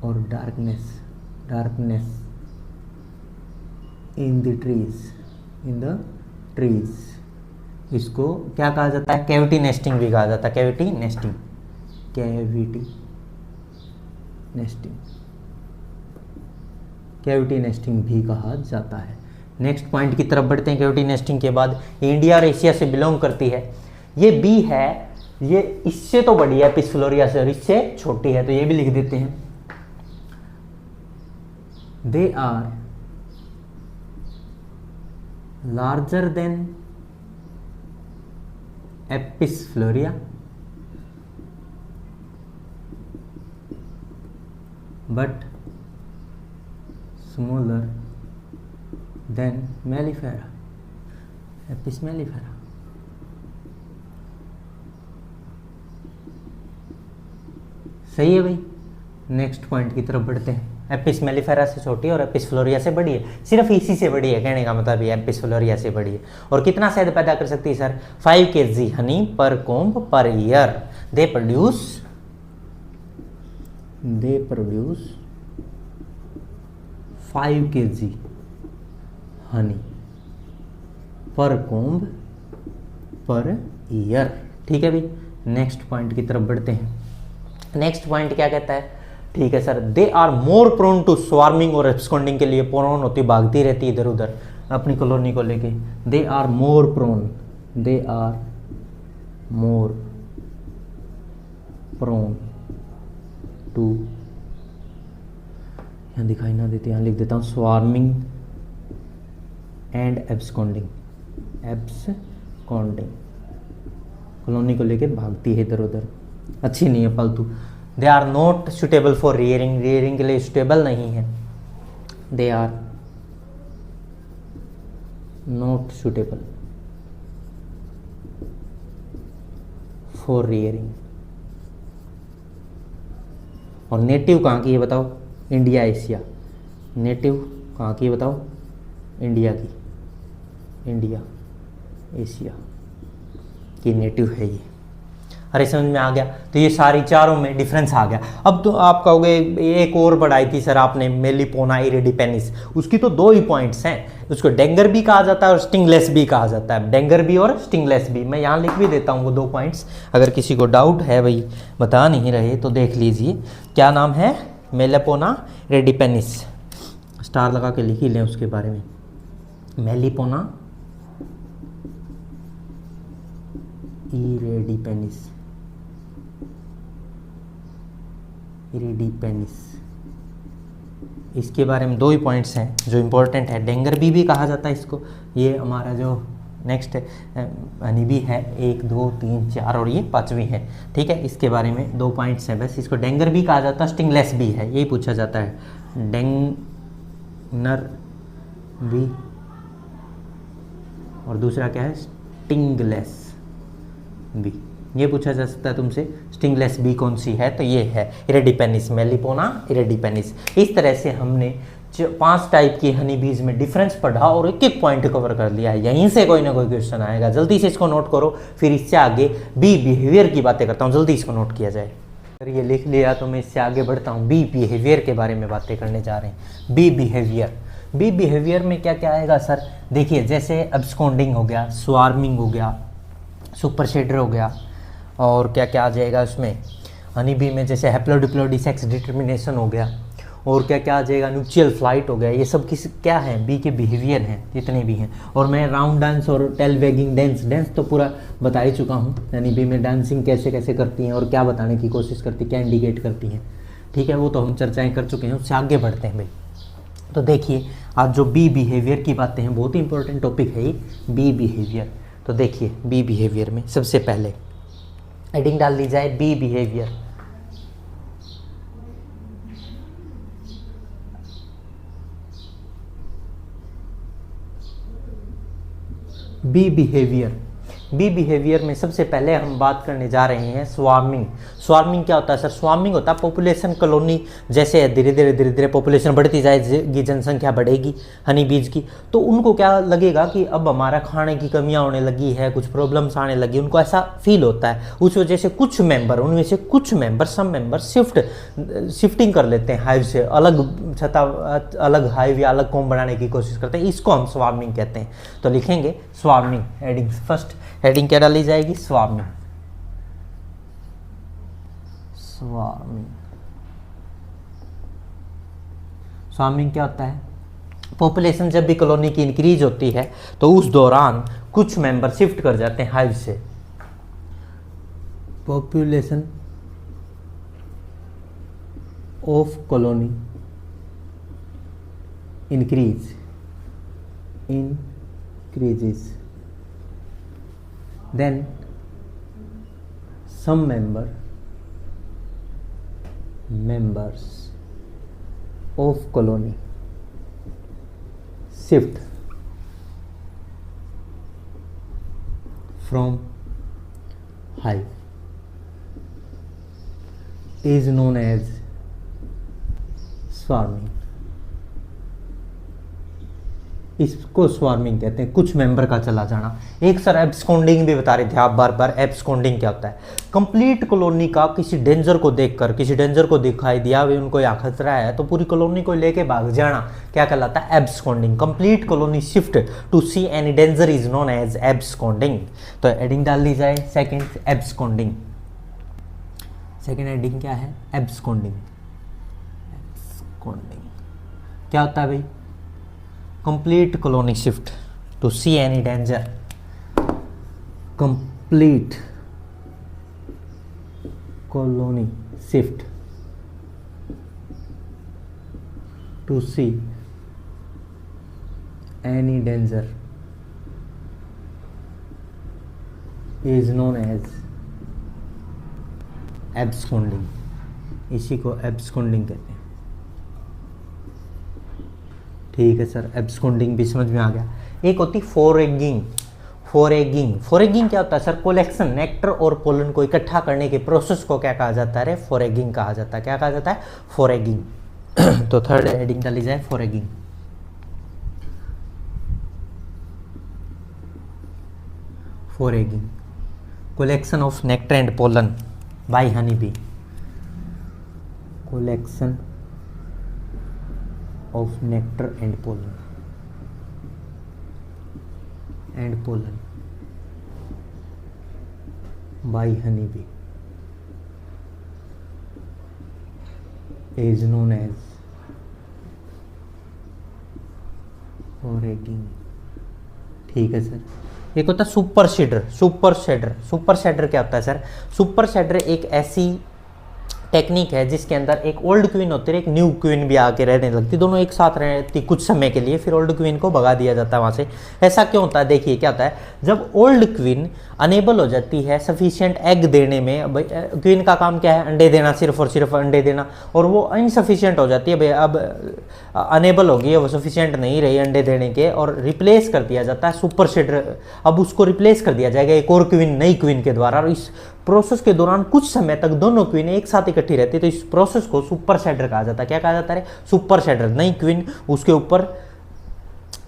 or darkness in the trees, इसको क्या कहा जाता है? कैविटी नेस्टिंग भी कहा जाता है, कैविटी नेस्टिंग भी कहा जाता है। नेक्स्ट पॉइंट की तरफ बढ़ते हैं। कैविटी नेस्टिंग के बाद इंडिया और एशिया से बिलोंग करती है, ये बी है, ये इससे तो बड़ी है एपिस फ्लोरिया से, और इससे छोटी है, तो ये भी लिख देते हैं। They are larger than Apis florea but smaller than mellifera, apis mellifera. सही है भाई। नेक्स्ट पॉइंट की तरफ बढ़ते हैं। एपिस मेलिफेरा से छोटी और एपिस फ्लोरिया से बड़ी है, सिर्फ इसी से बड़ी है, कहने का मतलब ये एपिस फ्लोरिया से बड़ी है। और कितना शहद पैदा कर सकती है सर? 5 kg हनी पर comb per year. They produce 5 kg Honey पर कॉम्ब पर ईयर, ठीक है भाई। नेक्स्ट पॉइंट की तरफ बढ़ते हैं। नेक्स्ट पॉइंट क्या कहता है? ठीक है sir, they are more prone to swarming और एब्सकॉन्डिंग के लिए प्रोन होती, भागती रहती इधर उधर अपनी कॉलोनी को लेके। They are more prone to, यहाँ दिखाई ना देती, यहाँ लिख देता हूँ स्वार्मिंग एंड एब्सकॉन्डिंग, कॉलोनी को लेके भागती है इधर उधर, अच्छी नहीं है, पालतू। They are not suitable for rearing के लिए सुटेबल नहीं है। They are not suitable for rearing. और नेटिव कहाँ की है बताओ? India Asia. नेटिव कहाँ की है बताओ? इंडिया की, इंडिया एशिया की नेटिव है ये। अरे समझ में आ गया। तो ये सारी चारों में डिफरेंस आ गया। अब तो आप कहोगे एक और बढ़ाई थी सर आपने, मेलिपोना इरिडिपेनिस, उसकी तो 2 ही पॉइंट्स हैं, उसको डेंगर भी कहा जाता है और स्टिंगलेस भी कहा जाता है, डेंगर भी और स्टिंगलेस भी। मैं यहाँ लिख भी देता हूँ वो 2 पॉइंट्स, अगर किसी को डाउट है भाई बता नहीं रहे तो देख लीजिए। क्या नाम है? मेलिपोना इरिडिपेनिस, स्टार लगा के लिख ही लें उसके बारे में। मेलिपोना इरिडिपेनिस, इसके बारे में 2 ही पॉइंट्स हैं जो इम्पोर्टेंट है। डेंगर बी भी कहा जाता है इसको। ये हमारा जो नेक्स्ट हनी बी है 1 2 3 4 और ये 5वीं है, ठीक है। इसके बारे में 2 पॉइंट्स हैं बस। इसको डेंगर बी कहा जाता है, स्टिंगलेस बी है, यही पूछा जाता है। डेंगर बी और दूसरा क्या है? Stingless bee. ये पूछा जा सकता है तुमसे, स्टिंगलेस बी कौन सी है? तो ये है इरिडिपेनिस, मेलिपोना इरिडिपेनिस। इस तरह से हमने 5 टाइप की हनी बीज में डिफरेंस पढ़ा और एक एक पॉइंट कवर कर लिया है। यहीं से कोई ना कोई क्वेश्चन आएगा, जल्दी से इसको नोट करो, फिर इससे आगे बी बिहेवियर की बातें करता हूँ, जल्दी इसको नोट किया जाए। अगर ये लिख लिया तो मैं इससे आगे बढ़ता हूँ। बी बिहेवियर के बारे में बातें करने जा रहे हैं। बी बिहेवियर, बी बिहेवियर में क्या क्या आएगा सर? देखिए जैसे एब्सकॉन्डिंग हो गया, स्वार्मिंग हो गया, सुपर शेडर हो गया, और क्या क्या आ जाएगा उसमें हनी बी में? जैसे हैप्लोडिप्लोइडी सेक्स डिटर्मिनेशन हो गया, और क्या क्या आ जाएगा? न्यूट्रियल फ्लाइट हो गया। ये सब किस क्या है? बी के बिहेवियर हैं, जितने भी हैं। और मैं राउंड डांस और टेल वैगिंग डांस तो पूरा बता ही चुका हूँ। हनी बी में डांसिंग कैसे कैसे करती हैं और क्या बताने की कोशिश करती, क्या इंडिकेट करती हैं, ठीक है, वो तो हम चर्चाएँ कर चुके हैं। उससे आगे बढ़ते हैं भाई। तो देखिए आज जो बी बिहेवियर की बातें हैं, बहुत ही इंपॉर्टेंट टॉपिक है ये बी बिहेवियर। तो देखिए बी बिहेवियर में सबसे पहले हेडिंग डाल दी जाए bee behaviour. Bee behaviour, bee behaviour में सबसे पहले हम बात करने जा रहे हैं स्वार्मिंग। स्वार्मिंग क्या होता है सर? स्वार्मिंग होता है पॉपुलेशन कॉलोनी। जैसे धीरे धीरे पॉपुलेशन बढ़ती जाएगी, जनसंख्या बढ़ेगी हनी बीज की, तो उनको क्या लगेगा कि अब हमारा खाने की कमियां होने लगी है, कुछ प्रॉब्लम्स आने लगी, उनको ऐसा फील होता है। उस वजह से कुछ मेंबर, उनमें से कुछ मेंबर, सम मेंबर शिफ्टिंग कर लेते हैं हाइव से, अलग छता, अलग हाइव या अलग कॉम बनाने की कोशिश करते हैं। इसको हम स्वार्मिंग कहते हैं। तो लिखेंगे स्वार्मिंग, हेडिंग फर्स्ट हेडिंग क्या डाली जाएगी? स्वार्मिंग। स्वार्मिंग, स्वार्मिंग क्या होता है? पॉपुलेशन जब भी कॉलोनी की इंक्रीज होती है तो उस दौरान कुछ मेंबर शिफ्ट कर जाते हैं हाइव से। Population of colony increases, then some members of colony shift from hive is known as swarming। इसको स्वार्मिंग कहते हैं, कुछ मेंबर का चला जाना। एक सर एब्सकॉन्डिंग भी बता रहे थे आप बार बार। एब्सकॉन्डिंग क्या होता है? कंप्लीट कॉलोनी का किसी डेंजर को देखकर, किसी डेंजर को दिखाई दिया वे उनको या खतरा है तो पूरी कॉलोनी को लेके भाग जाना क्या कहलाता है? Absconding. Complete colony shift to see any danger is known as absconding. तो हेडिंग डाल दी जाए सेकंड, एब्सकॉन्डिंग। सेकंड हेडिंग क्या है? एब्सकॉन्डिंग। एब्सकॉन्डिंग क्या होता है भाई? complete colony shift to see any danger, complete colony shift to see any danger is known as absconding। इसी को absconding कहते हैं। ठीक है सर, एब्सकॉन्डिंग भी समझ में आ गया। एक होती फोरेगिंग। फोरेगिंग क्या होता है सर? कलेक्शन, नेक्टर और पोलन को इकट्ठा करने के प्रोसेस को क्या कहा जाता है? फोरेगिंग कहा जाता है। क्या कहा जाता है? फोरेगिंग। तो थर्ड हेडिंग डाली जाए फोरेगिंग। फोरेगिंग collection of nectar and pollen by honeybee, collection of nectar and pollen by honeybee is known as foraging। ठीक है सर। एक होता है सुपर शेडर। सुपर शेडर क्या होता है सर? सुपर शेडर एक ऐसी टेक्निक है जिसके अंदर एक ओल्ड क्वीन होती है, एक न्यू क्वीन भी आके रहने लगती, दोनों एक साथ रहती कुछ समय के लिए, फिर ओल्ड क्वीन को भगा दिया जाता है वहाँ से। ऐसा क्यों होता है? देखिए क्या होता है, जब ओल्ड क्वीन अनेबल हो जाती है सफिशिएंट एग देने में, भाई क्वीन का काम क्या है? अंडे देना, सिर्फ और सिर्फ अंडे देना, और वो इनसफिशिएंट हो जाती है, भाई अब अनेबल हो गई है, वो सफिशिएंट नहीं रही अंडे देने के, और रिप्लेस कर दिया जाता है सुपर शेडर। अब उसको रिप्लेस कर दिया जाएगा एक और क्वीन, नई क्वीन के द्वारा, और इस प्रोसेस के दौरान कुछ समय तक दोनों क्वीन एक साथ इकट्ठी रहती है, तो इस प्रोसेस को सुपर शेडर कहा जाता है। क्या कहा जाता है? Super shader. नई क्वीन उसके ऊपर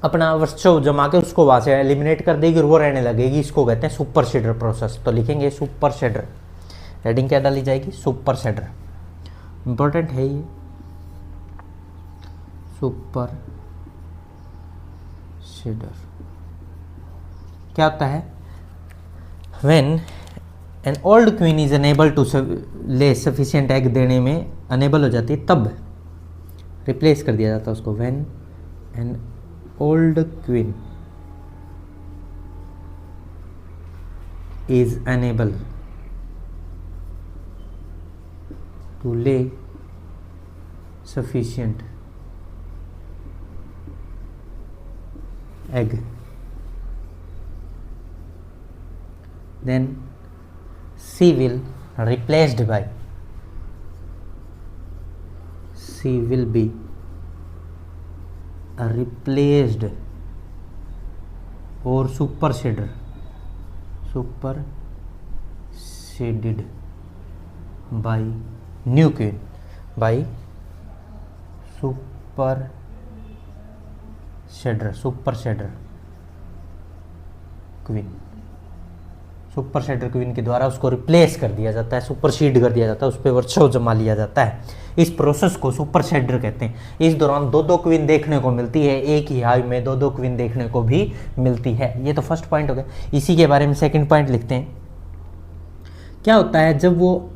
अपना वर्चस्व जमा के उसको वहां से एलिमिनेट कर देगी और वो रहने लगेगी, इसको कहते हैं सुपर शेडर प्रोसेस। तो लिखेंगे सुपर शेडर, हेडिंग क्या डाली जाएगी? Super shader. इंपॉर्टेंट है ये, सुपर शेडर। क्या होता है? When an old queen is unable to lay sufficient egg देने में अनेबल हो जाती है, तब रिप्लेस कर दिया जाता है उसको। When an old queen is unable to lay sufficient egg, then she will replaced by, she will be replaced or superseded by new queen, by supersedder queen. Superseder queen के द्वारा उसको रिप्लेस कर दिया जाता है, सुपरसीड कर दिया जाता है, उस पर वर्चस्व जमा लिया जाता है। इस प्रोसेस को सुपरसेडर कहते हैं। इस दौरान दो दो क्वीन देखने को मिलती है, एक ही हाई में दो दो क्वीन देखने को भी मिलती है। ये तो फर्स्ट पॉइंट हो गया। इसी के बारे में सेकंड पॉइंट लिखते हैं। क्या होता है जब वो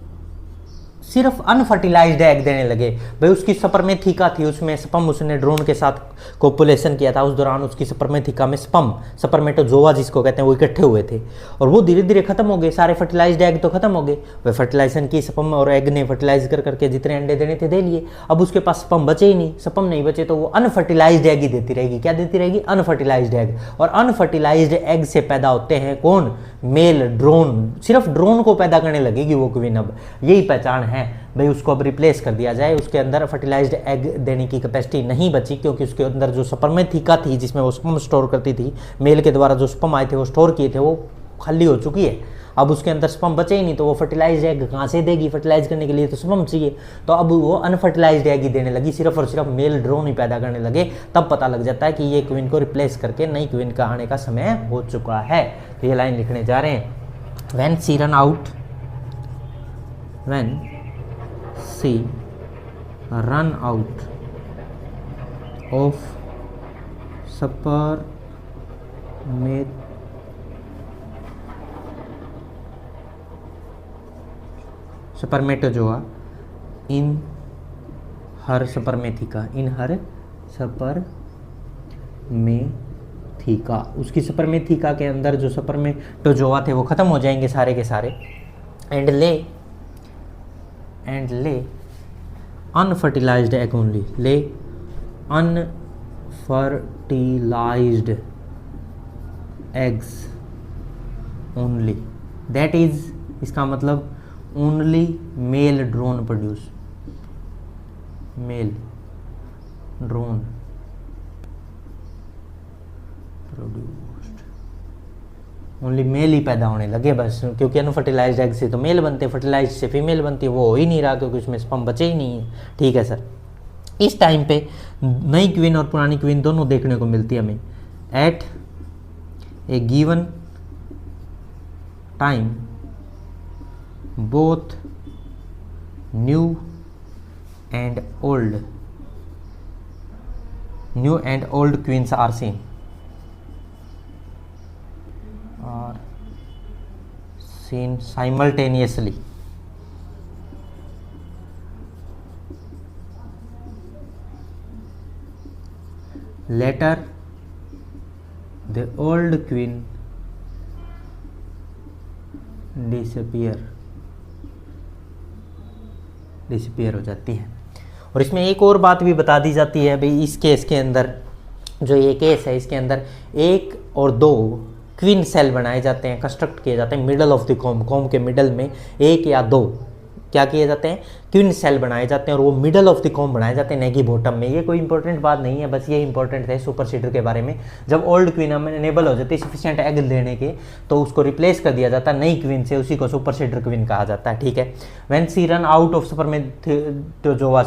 सिर्फ अनफर्टिलाइज्ड एग देने लगे? भाई उसकी सपर्मेथिका थी, उसमें स्पर्म उसने ड्रोन के साथ कोपुलेशन किया था, उस दौरान उसकी सपर्मेथिका में स्पर्म, सपर्मेटोजोआ जिसको कहते हैं, वो इकट्ठे हुए थे और वो धीरे धीरे खत्म हो गए। सारे फर्टिलाइज्ड एग तो खत्म हो गए। वह फर्टिलाइजेशन की स्पर्म और एग ने फर्टिलाइज कर करके जितने अंडे देने थे दे लिए। अब उसके पास स्पर्म बचे ही नहीं, स्पर्म नहीं बचे तो वो अनफर्टिलाइज्ड एग ही देती रहेगी। क्या देती रहेगी? Unfertilised egg. और अनफर्टिलाइज्ड एग से पैदा होते हैं कौन? Mail drone. सिर्फ ड्रोन को पैदा करने लगेगी वो क्वीन। अब यही पहचान है भाई, उसको अब रिप्लेस कर दिया जाए। उसके अंदर फर्टिलाइज्ड एग देने की कैपेसिटी नहीं बची, क्योंकि उसके अंदर जो सपर्मेथिका थी जिसमें वो स्पर्म स्टोर करती थी, मेल के द्वारा जो स्पर्म आए थे वो स्टोर किए थे, वो खाली हो चुकी है। अब उसके अंदर स्पर्म बचे ही नहीं, तो वो फर्टिलाइज्ड एग कहाँ से देगी? फर्टिलाइज करने के लिए तो स्पर्म चाहिए। तो अब वो अनफर्टिलाइज्ड एग ही देने लगी, सिर्फ और सिर्फ मेल ड्रोन ही पैदा करने लगे। तब पता लग जाता है कि ये क्वीन को रिप्लेस करके नई क्वीन का आने का समय हो चुका है। तो ये लाइन लिखने जा रहे हैं। When she run out of spermatozoa in her spermatheca, उसकी सपर्मेथिका के अंदर जो सपर्मेटोजोआ थे वो खत्म हो जाएंगे सारे के सारे। And lay unfertilised egg only, lay unfertilised eggs only, that is, इसका मतलब only male drone produce, male drone produced, only male ही पैदा होने लगे बस। क्योंकि अनफर्टिलाइज्ड एग से तो मेल बनते, फर्टिलाइज्ड से फीमेल बनती है, वो हो ही नहीं रहा क्योंकि उसमें स्पर्म बचे ही नहीं है। ठीक है सर। इस टाइम पे नई क्वीन और पुरानी क्वीन दोनों देखने को मिलती है हमें। At a given time both new and old queens are seen simultaneously. Later, the old queen disappear हो जाती है। और इसमें एक और बात भी बता दी जाती है भाई, इस केस के अंदर जो ये केस है, इसके अंदर 1 और 2 क्वीन सेल बनाए जाते हैं, कंस्ट्रक्ट किए जाते हैं मिडल ऑफ द कॉम के मिडल में 1 या 2 क्या किए जाते हैं, क्वीन सेल बनाए जाते हैं, और वो मिडल ऑफ द कॉम बनाए जाते हैं, नेगी बॉटम में। ये कोई इंपॉर्टेंट बात नहीं है, बस ये इंपॉर्टेंट है सुपर सीडर के बारे में। जब ओल्ड क्वीन अनेबल हो जाती है सफिशिएंट एग देने के, तो उसको रिप्लेस कर दिया जाता है नई क्वीन से, उसी को सुपर सीडर क्वीन कहा जाता है। ठीक है, when she run out of spermatozoa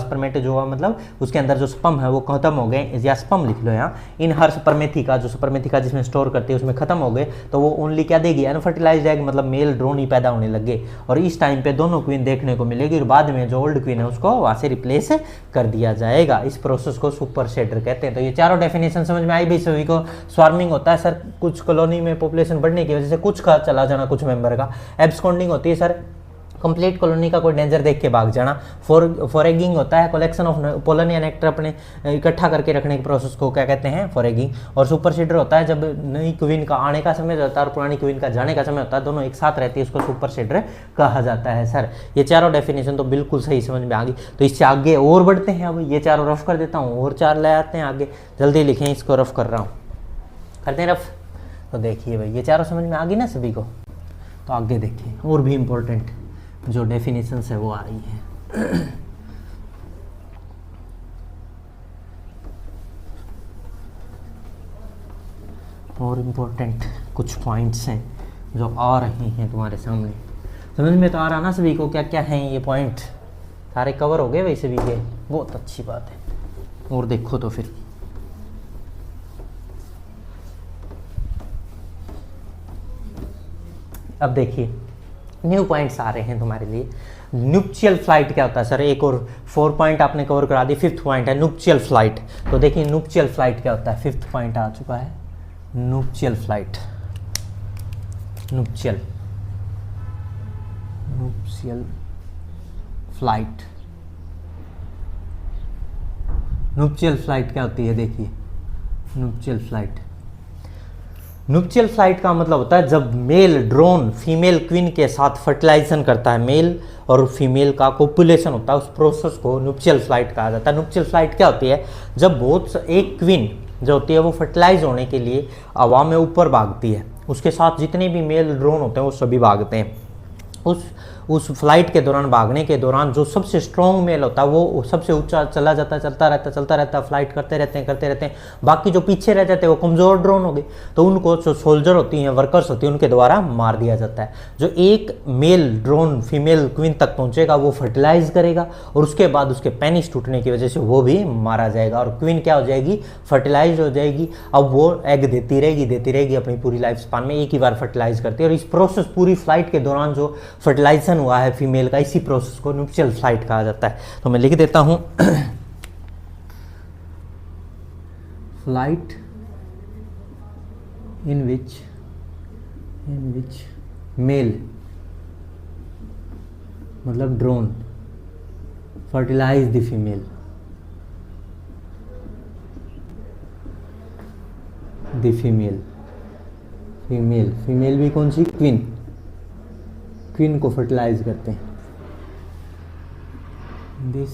मतलब उसके अंदर जो स्पर्म है वो खत्म हो गए, या स्पर्म लिख लो यहाँ, इन हर स्पर्मेथिका जो स्पर्मेथिका जिसमें स्टोर करती है उसमें खत्म हो गए, तो वो ओनली क्या देगी, अनफर्टिलाइज्ड एग, मतलब मेल ड्रोन ही पैदा होने लग गए। और इस टाइम पे दोनों क्वीन देखने को मिलेगी, और बाद में जो ओल्ड क्वीन है उसको वहां से रिप्लेस कर दिया जाएगा। इस प्रोसेस को सुपर सेडर कहते हैं। तो ये चारों डेफिनेशन समझ में आई भी सभी को। स्वार्मिंग होता है सर, कुछ कॉलोनी में पॉपुलेशन बढ़ने की वजह से कुछ का चला जाना, कुछ मेंबर का। एब्सकॉन्डिंग होती है सर, कंप्लीट कॉलोनी का कोई डेंजर देख के भाग जाना। फॉरेगिंग होता है, कलेक्शन ऑफ पोलन या नेक्टर अपने इकट्ठा करके रखने के प्रोसेस को क्या कहते हैं, फॉरेगिंग। और सुपर सीडर होता है जब नई क्वीन का आने का समय होता है और पुरानी क्वीन का जाने का समय होता है, दोनों एक साथ रहती है, उसको सुपर सीडर कहा जाता है। सर ये चारों डेफिनेशन तो बिल्कुल सही समझ में आ गई। तो इससे आगे और बढ़ते हैं। अब ये चारों रफ कर देता हूँ, और 4 ले आते हैं आगे, जल्दी लिखें, इसको रफ कर रहा हूँ, करते हैं रफ। तो देखिए भाई, ये चारों समझ में आ गई ना सभी को। तो आगे देखिए, और भी इम्पोर्टेंट जो डेफिनेशंस है वो आ रही है। और इम्पोर्टेंट कुछ पॉइंट्स हैं जो आ रहे हैं तुम्हारे सामने। समझ में तो आ रहा ना सभी को क्या क्या हैं ये पॉइंट, सारे कवर हो गए भाई सभी के, बहुत अच्छी बात है। और देखो तो फिर अब देखिए न्यू पॉइंट्स आ रहे हैं तुम्हारे लिए। न्यूप्शियल फ्लाइट क्या होता है सर, एक और 4 पॉइंट आपने कवर करा दी, 5th पॉइंट है न्यूप्शियल फ्लाइट। तो देखिए न्यूप्शियल फ्लाइट क्या होता है, 5th पॉइंट आ चुका है, न्यूप्शियल फ्लाइट। न्यूप्शियल फ्लाइट, न्यूप्शियल फ्लाइट क्या होती है, देखिए न्यूप्शियल फ्लाइट का मतलब होता है जब मेल ड्रोन फीमेल क्वीन के साथ फर्टिलाइजेशन करता है, मेल और फीमेल का कोपुलेशन होता है, उस प्रोसेस को न्यूप्शियल फ्लाइट कहा जाता है। न्यूप्शियल फ्लाइट क्या होती है, जब एक क्वीन जो होती है वो फर्टिलाइज होने के लिए हवा में ऊपर भागती है, उसके साथ जितने भी मेल ड्रोन होते हैं वो सभी भागते हैं। उस फ्लाइट के दौरान, भागने के दौरान जो सबसे स्ट्रॉन्ग मेल होता है वो सबसे ऊंचा चला जाता है, चलता रहता है, फ्लाइट करते रहते हैं। बाकी जो पीछे रह जाते हैं वो कमज़ोर ड्रोन हो गए, तो उनको जो सोल्जर होती हैं, वर्कर्स होती हैं, उनके द्वारा मार दिया जाता है। जो एक मेल ड्रोन फीमेल क्वीन तक पहुंचेगा वो फर्टिलाइज करेगा, और उसके बाद उसके पेनिस टूटने की वजह से वो भी मारा जाएगा, और क्वीन क्या हो जाएगी, फर्टिलाइज हो जाएगी। अब वो एग देती रहेगी अपनी पूरी लाइफ स्पान में, एक ही बार फर्टिलाइज करती है। और इस प्रोसेस पूरी फ्लाइट के दौरान जो फर्टिलाइजेशन हुआ है फीमेल का, इसी प्रोसेस को न्यूप्शियल फ्लाइट कहा जाता है। तो मैं लिख देता हूं, फ्लाइट इन विच मेल मतलब drone fertilise the female, female भी कौन सी, क्वीन को फर्टिलाइज करते हैं। This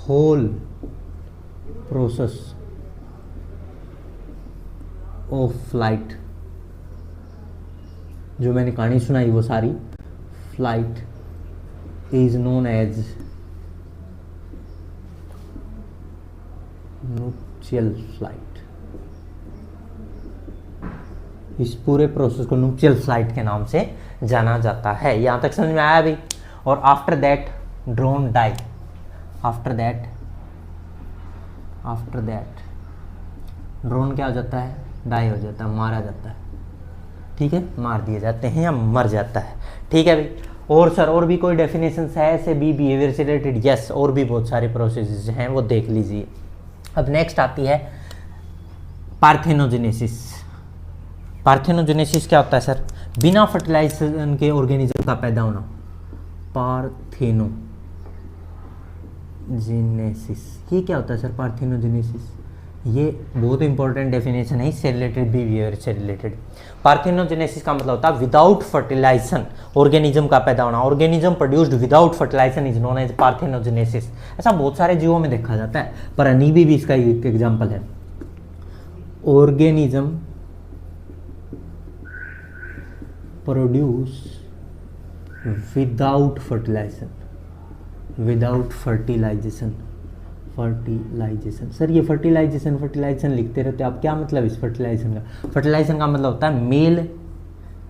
whole process of flight, जो मैंने कहानी सुनाई वो सारी, flight is known as nuptial flight. इस पूरे प्रोसेस को न्यूप्शियल फ्लाइट के नाम से जाना जाता है। यहाँ तक समझ में आया भी। और after that drone die, after that drone क्या हो जाता है, डाई हो जाता है, मारा जाता है। ठीक है, मार दिए जाते हैं या मर जाता है। ठीक है भाई। और सर और भी कोई डेफिनेशन है ऐसे बी बिहेवियर से रिलेटेड? यस, और भी बहुत सारे प्रोसेसेस हैं, वो देख लीजिए। अब नेक्स्ट आती है पार्थेनोजेनेसिस। पार्थेनोजेनेसिस क्या होता है सर? बिना फर्टिलाइजेशन के ऑर्गेनिज्म का पैदा होना। पार्थेनोजेनेसिस, ये क्या होता है सर? पार्थेनोजेनेसिस ये बहुत इंपॉर्टेंट डेफिनेशन है, इससे रिलेटेड बिहेवियर से रिलेटेड। पार्थेनोजेनेसिस का मतलब होता है विदाउट फर्टिलाइजेशन ऑर्गेनिज्म का पैदा होना। Organism produced without fertilization is known as parthenogenesis. ऐसा बहुत सारे जीवों में देखा जाता है, पर अनीबी भी इसका एक एग्जाम्पल है। Organism produce without fertilization, without fertilization sir ये फर्टिलाइजेशन लिखते रहते आप, क्या मतलब इस फर्टिलाइजेशन का? फर्टिलाइजेशन का मतलब होता है मेल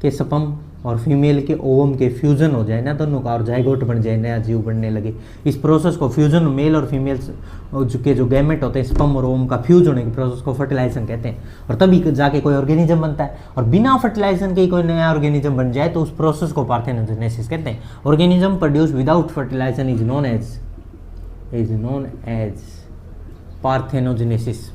के स्पर्म और फीमेल के ओवम के फ्यूजन हो जाए ना दोनों का, और जाइगोट बन जाए, नया जीव बनने लगे। इस प्रोसेस को फ्यूजन, मेल और फीमेल के जो गैमेट होते हैं स्पर्म और ओवम का फ्यूज होने के प्रोसेस को फर्टिलाइजेशन कहते हैं। और तभी जाके कोई ऑर्गेनिज्म बनता है। और बिना फर्टिलाइजेशन के कोई नया ऑर्गेनिज्म बन जाए तो उस प्रोसेस को पार्थेनोजेनेसिस कहते हैं। Organism produce without fertilization is known as parthenogenesis.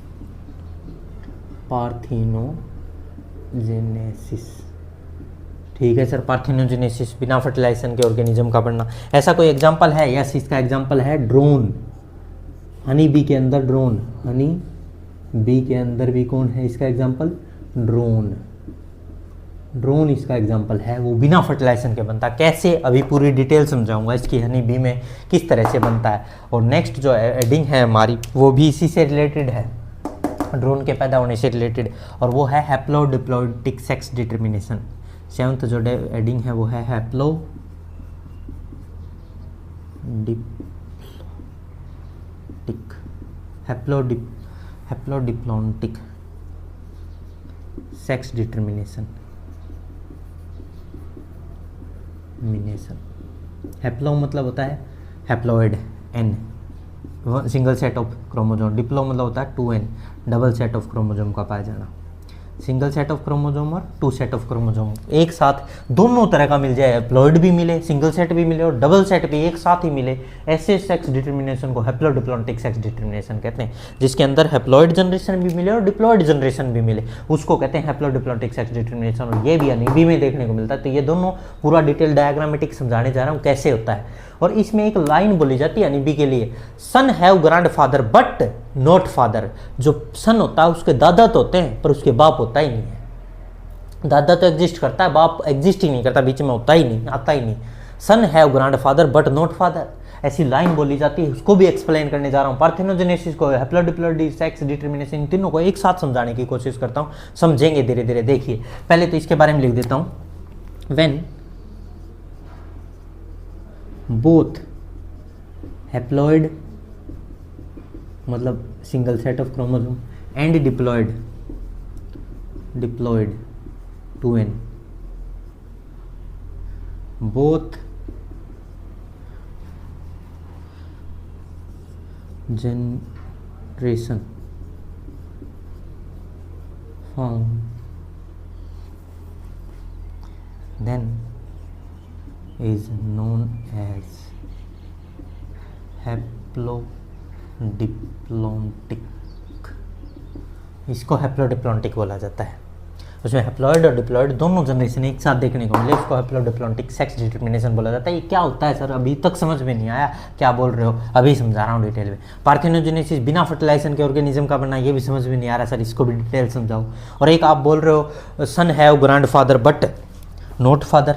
ठीक है सर, पार्थेनोजेनेसिस बिना फर्टिलाइजेशन के ऑर्गेनिज्म का बनना। ऐसा कोई एग्जांपल है? यस, इसका एग्जांपल है ड्रोन। हनी बी के अंदर ड्रोन, हनी बी के अंदर भी कौन है इसका एग्जांपल? ड्रोन। ड्रोन इसका एग्जांपल है, वो बिना फर्टिलाइजेशन के बनता है। कैसे? अभी पूरी डिटेल समझाऊंगा इसकी, हनी बी में किस तरह से बनता है। और नेक्स्ट जो एडिंग है हमारी वो भी इसी से रिलेटेड है, ड्रोन के पैदा होने से रिलेटेड, और वो है हैप्लोडिप्लॉइडिक सेक्स डिटर्मिनेशन। 7th जो एडिंग है वो है हैप्लोडिप्लॉइडिक सेक्स डिटर्मिनेशन। हैप्लो मतलब होता है haploid, n single set of chromosome. Diplo मतलब होता है 2n, double set of chromosome का पाया जाना। सिंगल सेट ऑफ क्रोमोजोम और 2 सेट ऑफ क्रोमोजोम एक साथ दोनों तरह का मिल जाए, हैप्लॉइड भी मिले, सिंगल सेट भी मिले और डबल सेट भी एक साथ ही मिले, ऐसे सेक्स डिटर्मिनेशन को हैप्लोडिप्लॉइडिक सेक्स डिटर्मिनेशन कहते हैं। जिसके अंदर हैप्लॉइड जनरेशन भी मिले और डिप्लॉइड जनरेशन भी मिले, उसको कहते हैं हैप्लोडिप्लॉइडिक सेक्स डिटर्मिनेशन। और ये भी अनीबी में देखने को मिलता है। तो ये दोनों पूरा डिटेल डायग्रामेटिक समझाने जा रहा हूँ कैसे होता है। और इसमें एक लाइन बोली जाती है अनीबी के लिए, son have grand father but not father. जो सन होता है उसके दादा तो होते हैं पर उसके बाप होता ही नहीं है। दादा तो एग्जिस्ट करता है, बाप एग्जिस्ट ही नहीं करता, बीच में होता ही नहीं, आता ही नहीं। Son have grand father but not father, ऐसी लाइन बोली जाती है, उसको भी एक्सप्लेन करने जा रहा हूँ। पार्थेनोजेनेसिस को, हैप्लोडिप्लॉइडिक सेक्स डिटर्मिनेशन, इन तीनों को एक साथ समझाने की कोशिश करता हूँ, समझेंगे धीरे धीरे। देखिए पहले तो इसके बारे में लिख देता हूँ। व्हेन बोथ हैप्लॉइड मतलब single set of chromosome and diploid 2n both generation found then is known as हैप्लोडिप्लॉइडिक। इसको हैप्लोडिप्लॉइडिक बोला जाता है। उसमें हैप्लॉइड और डिप्लॉइड दोनों जनरेशन एक साथ देखने को मिले, इसको हैप्लोडिप्लॉइडिक सेक्स डिटर्मिनेशन बोला जाता है। ये क्या होता है सर? अभी तक समझ में नहीं आया, क्या बोल रहे हो? अभी समझा रहा हूँ डिटेल में। पार्थेनोजेनेसिस बिना फर्टिलाइजेशन के ऑर्गेनिज्म का बनना, ये भी समझ में नहीं आ रहा सर, इसको भी डिटेल समझाओ। और एक आप बोल रहे हो son have grand father but not father,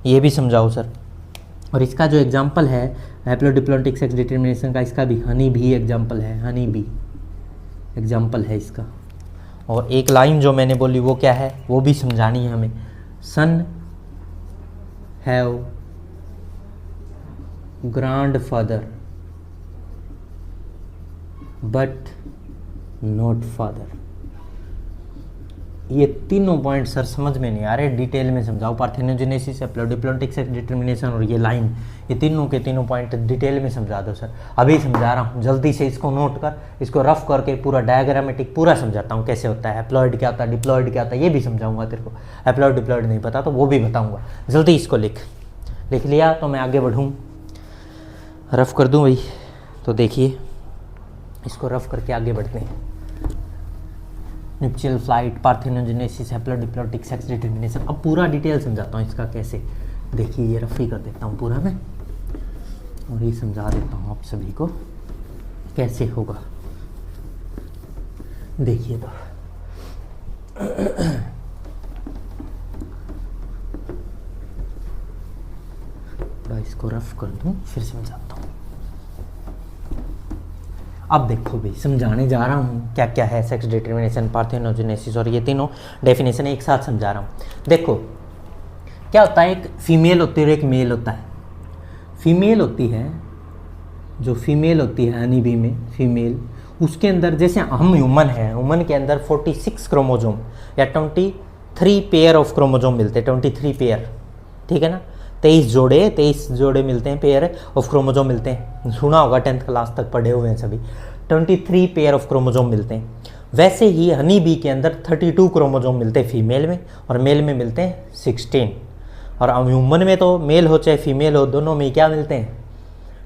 ये भी समझाओ सर। और इसका जो एग्जाम्पल है हैप्लोडिप्लॉइडिक सेक्स डिटर्मिनेशन का, इसका भी हनी भी एग्जाम्पल है, हनी भी एग्जाम्पल है इसका। और एक लाइन जो मैंने बोली वो क्या है, वो भी समझानी है हमें। Son have grand father but not father. ये तीनों पॉइंट सर समझ में नहीं आ रहे, डिटेल में समझाओ। पार्थेनोजेनेसिस, हैप्लोडिप्लोइडिक सेक्स डिटर्मिनेशन और ये लाइन, ये तीनों के तीनों पॉइंट डिटेल में समझा दो सर। अभी समझा रहा हूँ, जल्दी से इसको नोट कर, इसको रफ करके पूरा डायग्रामेटिक पूरा समझाता हूँ कैसे होता है। हैप्लॉइड क्या होता है, डिप्लॉइड क्या होता है, ये भी समझाऊंगा तेरे को। हैप्लॉइड डिप्लॉइड नहीं पता तो वो भी बताऊँगा। जल्दी इसको लिख लिया तो मैं आगे बढ़ूँ, रफ कर दूँ भाई। तो देखिए इसको रफ करके आगे बढ़ते हैं। न्यूक्लियल फ्लाइट, पार्थेनोजेनेसिस, हैप्लोडिप्लोइडिक सेक्स डिटर्मिनेशन। अब पूरा डिटेल समझाता हूँ इसका कैसे। देखिए ये रफ ही कर देता हूँ पूरा मैं, और ये समझा देता हूँ आप सभी को कैसे होगा। देखिए तो थोड़ा इसको रफ कर दूँ फिर समझाता हूँ। अब देखो भाई, समझाने जा रहा हूँ क्या क्या है सेक्स डिटर्मिनेशन, पार्थेनोजेनेसिस और ये तीनों डेफिनेशन एक साथ समझा रहा हूँ। देखो क्या होता है, एक फीमेल होती है और एक मेल होता है। फीमेल होती है, जो फीमेल होती है हनी बी में फीमेल, उसके अंदर जैसे हम ह्यूमन है, ह्यूमन के अंदर 46 क्रोमोजोम या 23 पेयर ऑफ क्रोमोजोम मिलते हैं, 23 पेयर, ठीक है ना। 23 जोड़े मिलते हैं, पेयर ऑफ क्रोमोजोम मिलते हैं। सुना होगा, 10th क्लास तक पढ़े हुए हैं सभी। 23 पेयर ऑफ क्रोमोजोम मिलते हैं। वैसे ही हनी बी के अंदर 32 क्रोमोजोम मिलते हैं फीमेल में, और मेल में मिलते हैं 16। और ह्यूमन में तो मेल हो चाहे फीमेल हो, दोनों में क्या मिलते हैं,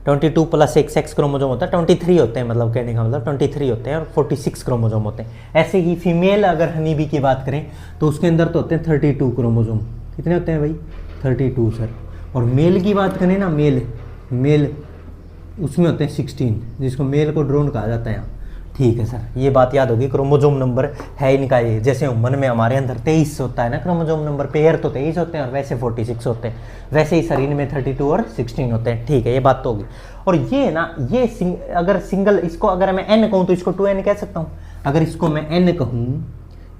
22 प्लस एक सेक्स क्रोमोजोम होता है, 23 होते हैं। मतलब कहने का मतलब 23 होते हैं और 46 क्रोमोजोम होते हैं। ऐसे ही फीमेल अगर हनी बी की बात करें तो उसके अंदर तो होते हैं 32 क्रोमोजोम। कितने होते हैं भाई, 32 सर। और मेल की बात करें ना, मेल उसमें होते हैं 16, जिसको मेल को ड्रोन कहा जाता है यहाँ, ठीक है सर। ये बात याद होगी, क्रोमोजोम नंबर है इनका ये। जैसे ह्यूमन में हमारे अंदर 23 होता है ना क्रोमोजोम नंबर, पेयर तो 23 होते हैं और वैसे 46 होते हैं, वैसे ही शरीर में 32 और 16 होते हैं, ठीक है, ये बात तो होगी। और ये ना, ये अगर सिंगल, इसको अगर मैं n कहूँ तो इसको 2n कह सकता हूँ। अगर इसको मैं n कहूँ,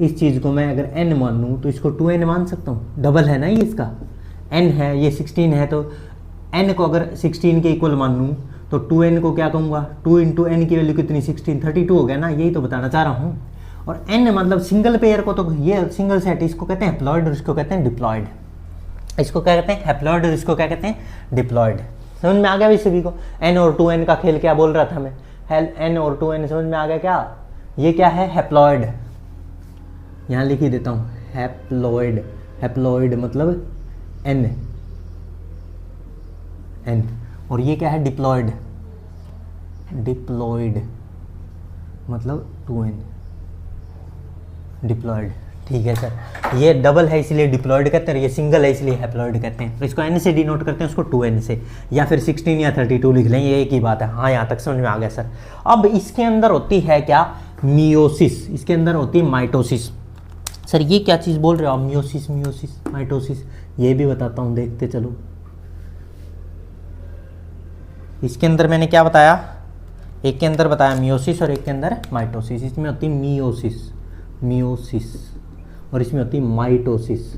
इस चीज़ को मैं अगर n मान लूँ तो इसको 2n मान सकता हूँ। डबल है ना ये, इसका n है, ये 16 है, तो n को अगर 16 के इक्वल मान लूँ तो 2n को क्या कहूँगा, 2 इंटू n की वैल्यू कितनी, 16, 32 हो गया ना। यही तो बताना चाह रहा हूँ। और n मतलब सिंगल पेयर को, तो ये सिंगल सेट, इसको कहते हैं हैप्लॉइड और इसको कहते हैं डिप्लॉइड। इसको क्या कहते हैं, हैप्लॉइड, और इसको क्या कहते हैं, डिप्लॉइड। समझ में आ गया भाई सभी को। n और 2n का खेल क्या बोल रहा था मैं, n और 2n समझ में आ गया क्या। ये क्या है, हैप्लॉइड, यहाँ लिख ही देता हूँ, हैप्लॉइड। हैप्लॉइड मतलब n। और ये क्या है, डिप्लॉइड। डिप्लॉइड मतलब 2n, डिप्लॉइड, ठीक है सर। ये डबल है इसलिए डिप्लॉइड कहते हैं, ये सिंगल है इसलिए हैप्लॉइड कहते हैं। तो इसको n से डिनोट करते हैं, उसको 2n से, या फिर 16 या 32 लिख लें, ये एक ही बात है। हाँ, यहाँ तक समझ में आ गया सर। अब इसके अंदर होती है क्या, मियोसिस। इसके अंदर होती है माइटोसिस। सर ये क्या चीज़ बोल रहे हो आप, मियोसिस, माइटोसिस, ये भी बताता हूँ, देखते चलो। इसके अंदर मैंने क्या बताया, एक के अंदर बताया मियोसिस और एक के अंदर माइटोसिस। इसमें होती है मियोसिस और इसमें होती है माइटोसिस।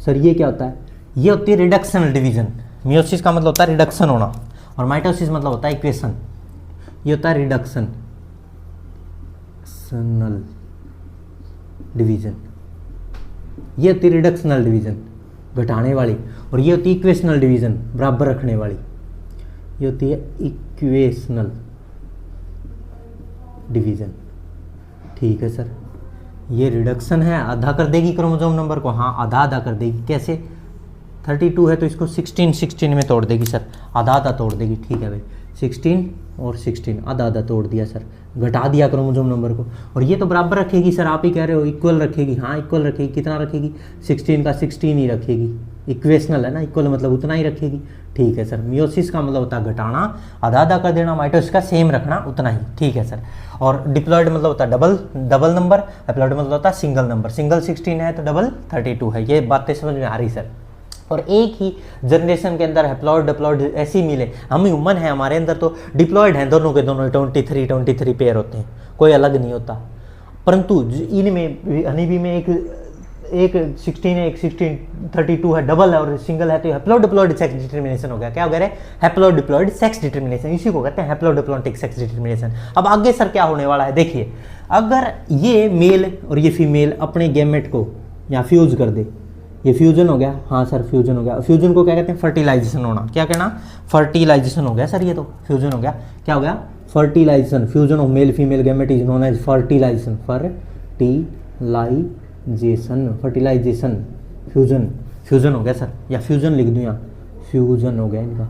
सर ये क्या होता है, ये होती है रिडक्शनल डिवीजन। मियोसिस का मतलब होता है रिडक्शन होना, और माइटोसिस मतलब होता है इक्वेशन। ये होता है रिडक्शनल डिवीजन, ये होती है रिडक्शनल डिवीजन, घटाने वाली। और ये होती है इक्वेशनल डिवीजन, बराबर रखने वाली। ये होती है इक्वेशनल डिवीजन, ठीक है सर। ये रिडक्शन है, आधा कर देगी क्रोमोसोम नंबर को, हाँ आधा कर देगी। कैसे, 32 है तो इसको 16 में तोड़ देगी सर, आधा तोड़ देगी, ठीक है भाई। 16 और 16 आधा तोड़ दिया सर, घटा दिया क्रोमोसोम नंबर को। और ये तो बराबर रखेगी सर, आप ही कह रहे हो इक्वल रखेगी, हाँ इक्वल रखेगी। कितना रखेगी, 16 का 16 ही रखेगी। इक्वेशनल है ना, इक्वल मतलब उतना ही रखेगी, ठीक है सर। मियोसिस का मतलब होता है घटाना, आधा कर देना। माइटोसिस का सेम रखना, उतना ही, ठीक है सर। और डिप्लॉइड मतलब होता है डबल नंबर, हैप्लॉइड मतलब होता है सिंगल नंबर। सिंगल 16 है तो डबल 32 है। ये बातें समझ में आ रही सर। और एक ही जनरेशन के अंदर हैप्लॉइड डिप्लॉइड ऐसे ही मिले। हम ह्यूमन हैं, हमारे अंदर तो डिप्लॉइड हैं दोनों के दोनों, 23 पेयर होते हैं, कोई अलग नहीं होता। परंतु इनमें हनी बी में एक 16 है, एक 32 है, डबल है और सिंगल है, तो हैप्लोडिप्लॉइड सेक्स डिटर्मिनेशन हो गया। क्या हो गया, हैप्लोडिप्लॉइड सेक्स डिटर्मिनेशन, इसी को कहते हैं हैप्लोडिप्लॉइडिक सेक्स डिटर्मिनेशन। अब आगे सर क्या होने वाला है देखिए, अगर ये मेल और ये फीमेल अपने गैमेट को यहाँ फ्यूज कर दे, ये फ्यूजन हो गया, हाँ सर फ्यूजन हो गया। फ्यूजन को क्या कहते हैं? फर्टिलाइजेशन होना। क्या कहना? फर्टिलाइजेशन हो गया सर, ये तो फ्यूजन हो गया। क्या हो गया? Fertilization. Fusion of male female gamete is known as fertilization. Fertilization fusion, fusion हो गया सर, या फ्यूजन लिख दूँ यहाँ, फ्यूजन हो गया इनका।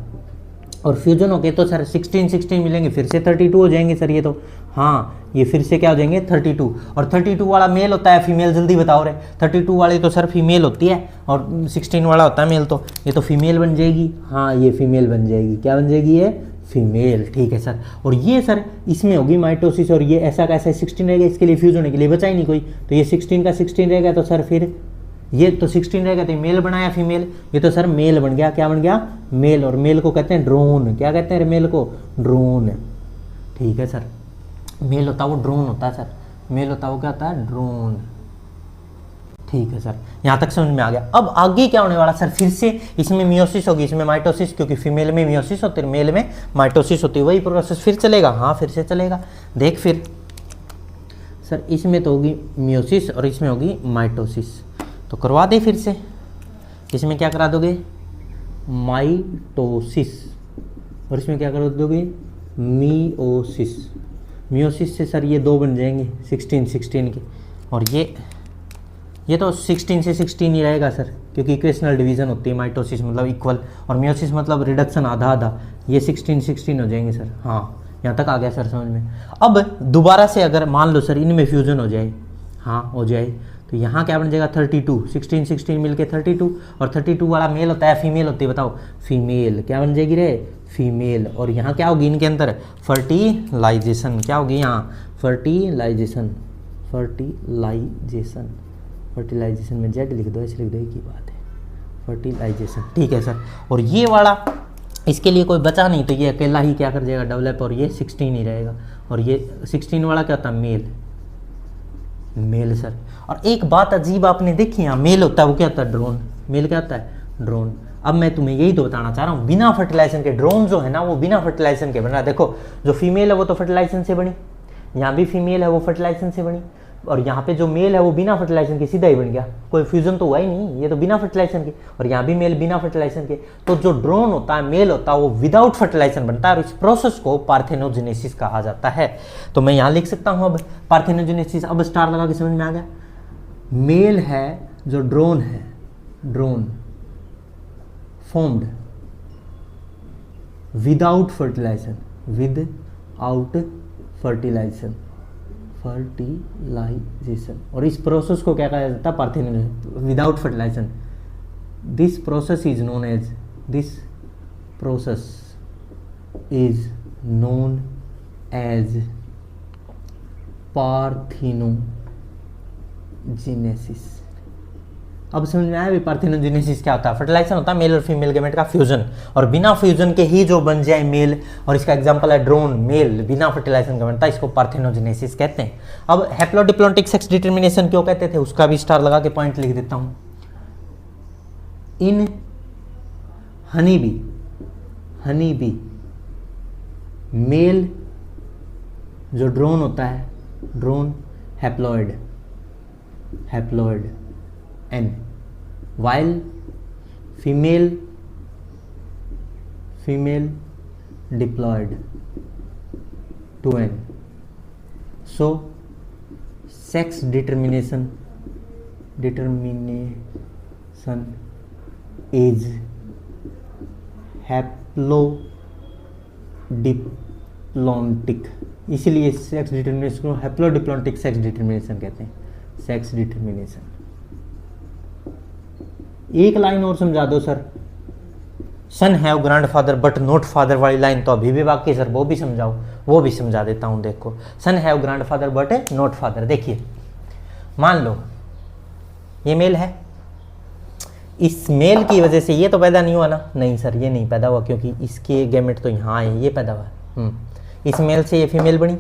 और फ्यूजन हो गए तो सर 16 मिलेंगे, फिर से 32 हो जाएंगे सर ये तो। हाँ, ये फिर से क्या हो जाएंगे? 32। और 32 वाला मेल होता है, फीमेल जल्दी बताओ रे। 32 वाली तो सर फीमेल होती है और 16 वाला होता है मेल, तो ये तो फीमेल बन जाएगी। हाँ, ये फीमेल बन जाएगी। क्या बन जाएगी? ये फीमेल। ठीक है सर। और ये सर इसमें होगी माइटोसिस, और ये ऐसा कैसा 16 रहेगा, इसके लिए फ्यूज होने के लिए बचा ही नहीं कोई, तो ये 16 का 16 रहेगा, तो सर फिर ये तो 16 रहेगा, तो मेल बनाया फीमेल, ये तो सर मेल बन गया। क्या बन गया? मेल। और मेल को कहते हैं ड्रोन। क्या कहते हैं मेल को? ड्रोन। ठीक है सर। मेल होता है वो ड्रोन होता है सर, मेल होता है वो क्या होता है? ड्रोन। ठीक है सर, यहाँ तक समझ में आ गया। अब आगे क्या होने वाला सर? फिर से इसमें मियोसिस होगी, इसमें माइटोसिस, क्योंकि फीमेल में मियोसिस होती है, मेल में माइटोसिस होती है। वही प्रोसेस फिर चलेगा। हाँ, फिर से चलेगा। देख फिर सर, इसमें तो होगी मियोसिस और इसमें होगी माइटोसिस, तो करवा दे फिर से। इसमें क्या करा दोगे? माइटोसिस। और इसमें क्या करा दोगे? मियोसिस। मियोसिस से सर ये 2 बन जाएंगे 16 के, और ये तो 16 से 16 ही रहेगा सर, क्योंकि इक्वेशनल डिवीजन होती है माइटोसिस मतलब इक्वल, और मियोसिस मतलब रिडक्शन आधा आधा। ये 16 हो जाएंगे सर। हाँ, यहाँ तक आ गया सर समझ में। अब दोबारा से अगर मान लो सर इनमें फ्यूजन हो जाए, हाँ हो जाए, तो यहाँ क्या बन जाएगा? 32। 16 मिलके 32, और 32 वाला मेल होता है, फीमेल होती है, बताओ फीमेल। क्या बन जाएगी रे? फीमेल। और यहाँ क्या होगी इनके अंदर? फर्टिलाइजेशन। क्या होगी यहाँ? फर्टिलाइजेशन। फर्टिलाइजेशन में जेड लिख दो, ऐसे लिख दो, एक ही बात है, फर्टिलाइजेशन। ठीक है सर। और ये वाला इसके लिए कोई बचा नहीं, तो ये अकेला ही क्या कर जाएगा? डेवलप, और ये 16 ही रहेगा। और ये 16 वाला क्या होता है? मेल। Male sir. और एक बात अजीब आपने देखी, यहाँ मेल होता है वो क्या होता है? ड्रोन। मेल क्या होता है? ड्रोन। अब मैं तुम्हें यही तो बताना चाह रहा हूँ, बिना फर्टिलाइजेशन के ड्रोन जो है ना, वो बिना फर्टिलाइजेशन के बन रहा है। देखो, जो फीमेल है वो तो फर्टिलाइजेशन से बनी, यहाँ भी फीमेल है वो फर्टिलाइजेशन से बनी, और यहाँ पे जो मेल है वो बिना फर्टिलाइजेशन के सीधा ही बन गया, कोई फ्यूजन तो हुआ ही नहीं, ये तो बिना फर्टिलाइजेशन के। और यहाँ भी मेल बिना फर्टिलाइजेशन के। तो जो ड्रोन होता है, मेल होता है, वो विदाउट फर्टिलाइजेशन बनता है, और इस प्रोसेस को पार्थेनोजेनेसिस कहा जाता है। तो मैं यहाँ लिख सकता हूँ अब पार्थेनोजेनेसिस। अब स्टार लगा के समझ में आ गया। मेल है जो ड्रोन है, drone formed without fertilization, without fertilization, और इस प्रोसेस को क्या कहा जाता है? Parthenogenesis without fertilization. This process is known as parthenogenesis. अब समझ में आया भी पार्थेनोजेनेसिस क्या होता है? फर्टिलाइजेशन होता है मेल और फीमेल गैमेट का फ्यूजन, और बिना फ्यूजन के ही जो बन जाए मेल, और इसका एग्जांपल है ड्रोन, मेल बिना फर्टिलाइजेशन का बनता है, इसको पार्थेनोजेनेसिस कहते हैं। अब हैप्लोडिप्लॉन्टिक सेक्स डिटर्मिनेशन क्यों कहते थे, उसका भी स्टार लगा के पॉइंट लिख देता हूं। इन हनी बी मेल जो ड्रोन होता है, drone haploid N, while female diploid to N. So sex determination is haplodiplontic, इसीलिए सेक्स डिटर्मिनेशन को हैप्लोडिप्लॉन्टिक सेक्स डिटर्मिनेशन कहते हैं। Sex determination. एक लाइन और समझा दो sir, son have grandfather but not father वाली लाइन तो अभी भी बाकी सर, वो भी समझाओ। वो भी समझा देता हूं। देखो, son have grandfather but not father. देखिए, मान लो ये मेल है, इस मेल की वजह से ये तो पैदा नहीं हुआ ना? नहीं सर, ये नहीं पैदा हुआ, क्योंकि इसके गैमेट तो यहाँ आए, ये पैदा हुआ। इस मेल से ये फीमेल बनी,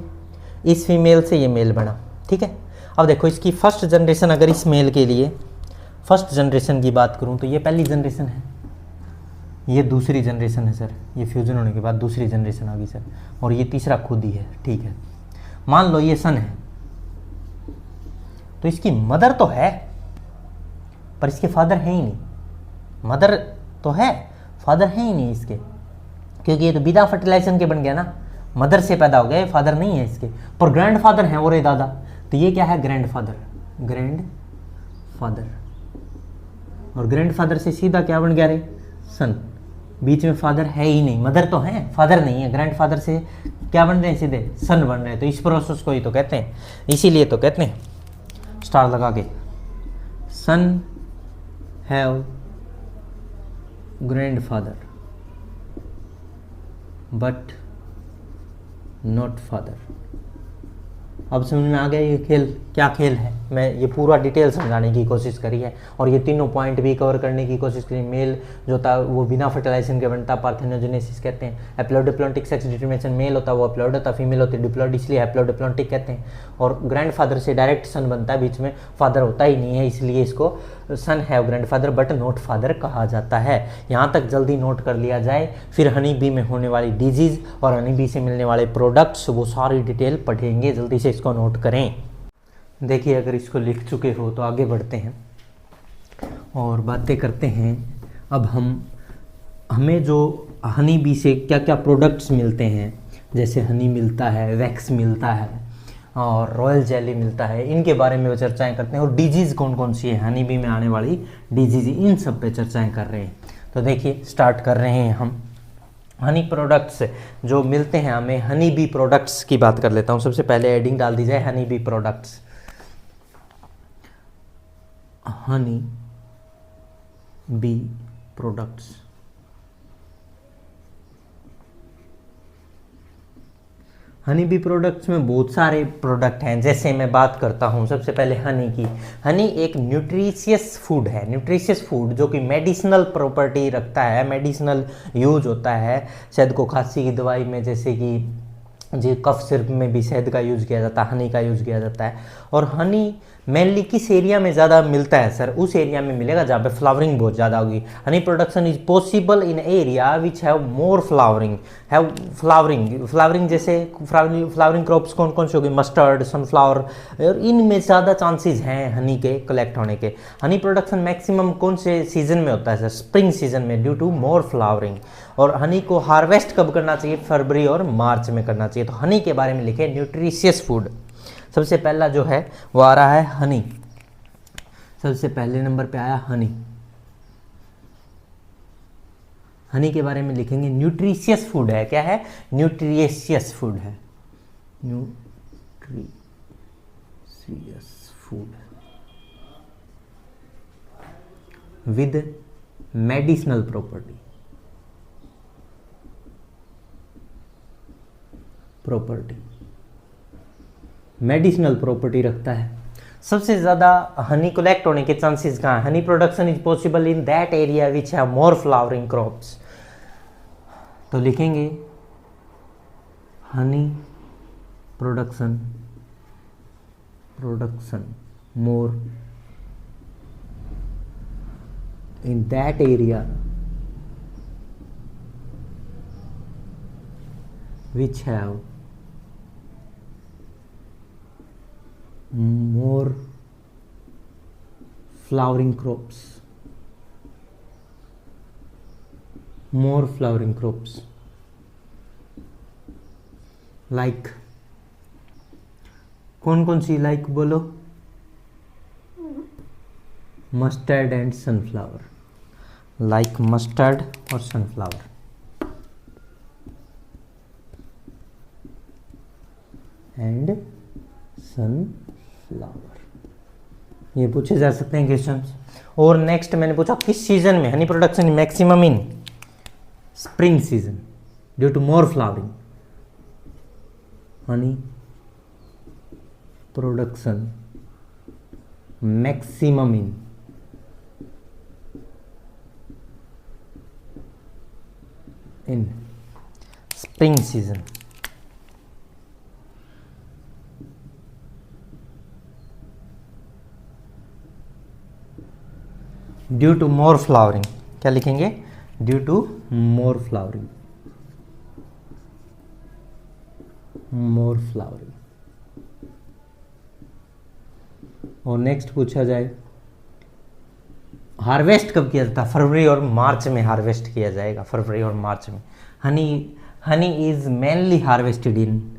इस फीमेल से ये मेल बना। ठीक है। अब देखो, इसकी फर्स्ट जनरेशन, अगर इस मेल के लिए फर्स्ट जनरेशन की बात करूं तो ये पहली जनरेशन है, ये दूसरी जनरेशन है सर, ये फ्यूजन होने के बाद दूसरी जनरेशन आ गई सर, और ये तीसरा खुद ही है। ठीक है। मान लो ये सन है, तो इसकी मदर तो है पर इसके फादर है ही नहीं। मदर तो है, फादर है ही नहीं इसके, क्योंकि ये तो बिना फर्टिलाइजेशन के बन गया ना, मदर से पैदा हो गया, फादर नहीं है इसके। पर ग्रैंड फादर है और दादा, तो ये क्या है, ग्रैंड फादर। ग्रैंड फादर, और ग्रैंड फादर से सीधा क्या बन गया रे, सन। बीच में फादर है ही नहीं, मदर तो है, फादर नहीं है। ग्रैंड फादर से क्या बन रहे हैं, सीधे सन बन रहे हैं। तो इस प्रोसेस को ही तो कहते हैं, इसीलिए तो कहते हैं स्टार लगा के, son have grand father but not father. अब समझ में आ गया ये खेल क्या खेल है। मैं ये पूरा डिटेल समझाने की कोशिश करी है और ये तीनों पॉइंट भी कवर करने की कोशिश करी। मेल जो था वो बिना फर्टिलाइजेशन के बनता, पार्थेनोजेनेसिस कहते हैं। हैप्लोडिप्लॉन्टिक सेक्स डिटरमिनेशन, मेल होता है वो हैप्लॉइड होता, फीमेल होती है डिप्लॉइड, इसलिए हैप्लोडिप्लॉन्टिक कहते हैं। और ग्रैंडफादर से डायरेक्ट सन बनता है, बीच में फादर होता ही नहीं है, इसलिए इसको son have grandfather but not father कहा जाता है। यहाँ तक जल्दी नोट कर लिया जाए, फिर हनी बी में होने वाली डिजीज़ और हनी बी से मिलने वाले प्रोडक्ट्स वो सारी डिटेल पढ़ेंगे, जल्दी से इसको नोट करें। देखिए अगर इसको लिख चुके हो तो आगे बढ़ते हैं और बातें करते हैं। अब हमें जो हनी बी से क्या क्या प्रोडक्ट्स मिलते हैं, जैसे हनी मिलता है, वैक्स मिलता है और रॉयल जेली मिलता है, इनके बारे में चर्चाएं करते हैं। और डिजीज़ कौन कौन सी है हनी बी में आने वाली डिजीज़, इन सब पे चर्चाएं कर रहे हैं। तो देखिए स्टार्ट कर रहे हैं हम हनी प्रोडक्ट्स जो मिलते हैं हमें। हनी बी प्रोडक्ट्स की बात कर लेता हूँ। सबसे पहले एडिंग डाल दी जाए honey bee products, honey bee products. Honey bee products में बहुत सारे प्रोडक्ट हैं, जैसे मैं बात करता हूँ सबसे पहले हनी की। हनी एक न्यूट्रिशियस फूड है, न्यूट्रिशियस फूड जो कि मेडिसिनल प्रॉपर्टी रखता है, मेडिसिनल यूज होता है। शहद को खांसी की दवाई में, जैसे कि जी कफ सिरप में भी शहद का यूज़ किया जाता है, हनी का यूज़ किया जाता है। और हनी मेनली किस एरिया में ज़्यादा मिलता है सर, उस एरिया में मिलेगा जहाँ पे फ्लावरिंग बहुत ज़्यादा होगी। Honey production is possible in area which have more flowering, flowering जैसे फ्लावरिंग क्रॉप्स कौन कौन से होगी, मस्टर्ड, सनफ्लावर, और इनमें ज़्यादा चांसेस हैं हनी के कलेक्ट होने के। हनी प्रोडक्शन मैक्सिमम कौन से सीजन में होता है सर, स्प्रिंग सीजन में, ड्यू टू मोर फ्लावरिंग। और हनी को हार्वेस्ट कब करना चाहिए, फरवरी और मार्च में करना चाहिए। तो हनी के बारे में लिखे न्यूट्रिशियस फूड। सबसे पहला जो है वो आ रहा है हनी, सबसे पहले नंबर पे आया हनी। हनी के बारे में लिखेंगे न्यूट्रिशियस फूड है, क्या है, न्यूट्रिशियस फूड है, nutritious food with medicinal property, medicinal property रखता है। सबसे ज़्यादा हनी कलेक्ट होने के चांसेस कहाँ हैं, honey production is possible in that area which have more flowering crops. तो लिखेंगे honey production more in that area which have more flowering crops, like कौन कौन सी, लाइक बोलो, mustard and sunflower, like mustard और sunflower. And sunflower, ये पूछे जा सकते हैं क्वेश्चंस। और नेक्स्ट मैंने पूछा किस सीजन में honey production maximum in spring season due to more flowering. Honey production maximum in spring season. Due to more flowering, क्या लिखेंगे, ड्यू टू मोर फ्लावरिंग, और नेक्स्ट पूछा जाए हार्वेस्ट कब किया जाता है? फरवरी और मार्च में हार्वेस्ट किया जाएगा, फरवरी और मार्च में। Honey is mainly harvested in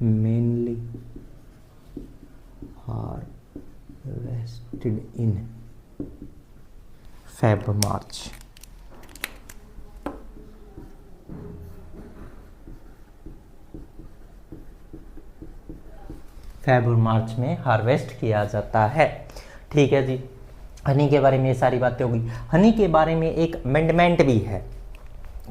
mainly harvested in Feb March। Feb और मार्च में हार्वेस्ट किया जाता है। ठीक है जी, हनी के बारे में ये सारी बातें होगी। हनी के बारे में एक अमेंडमेंट भी है।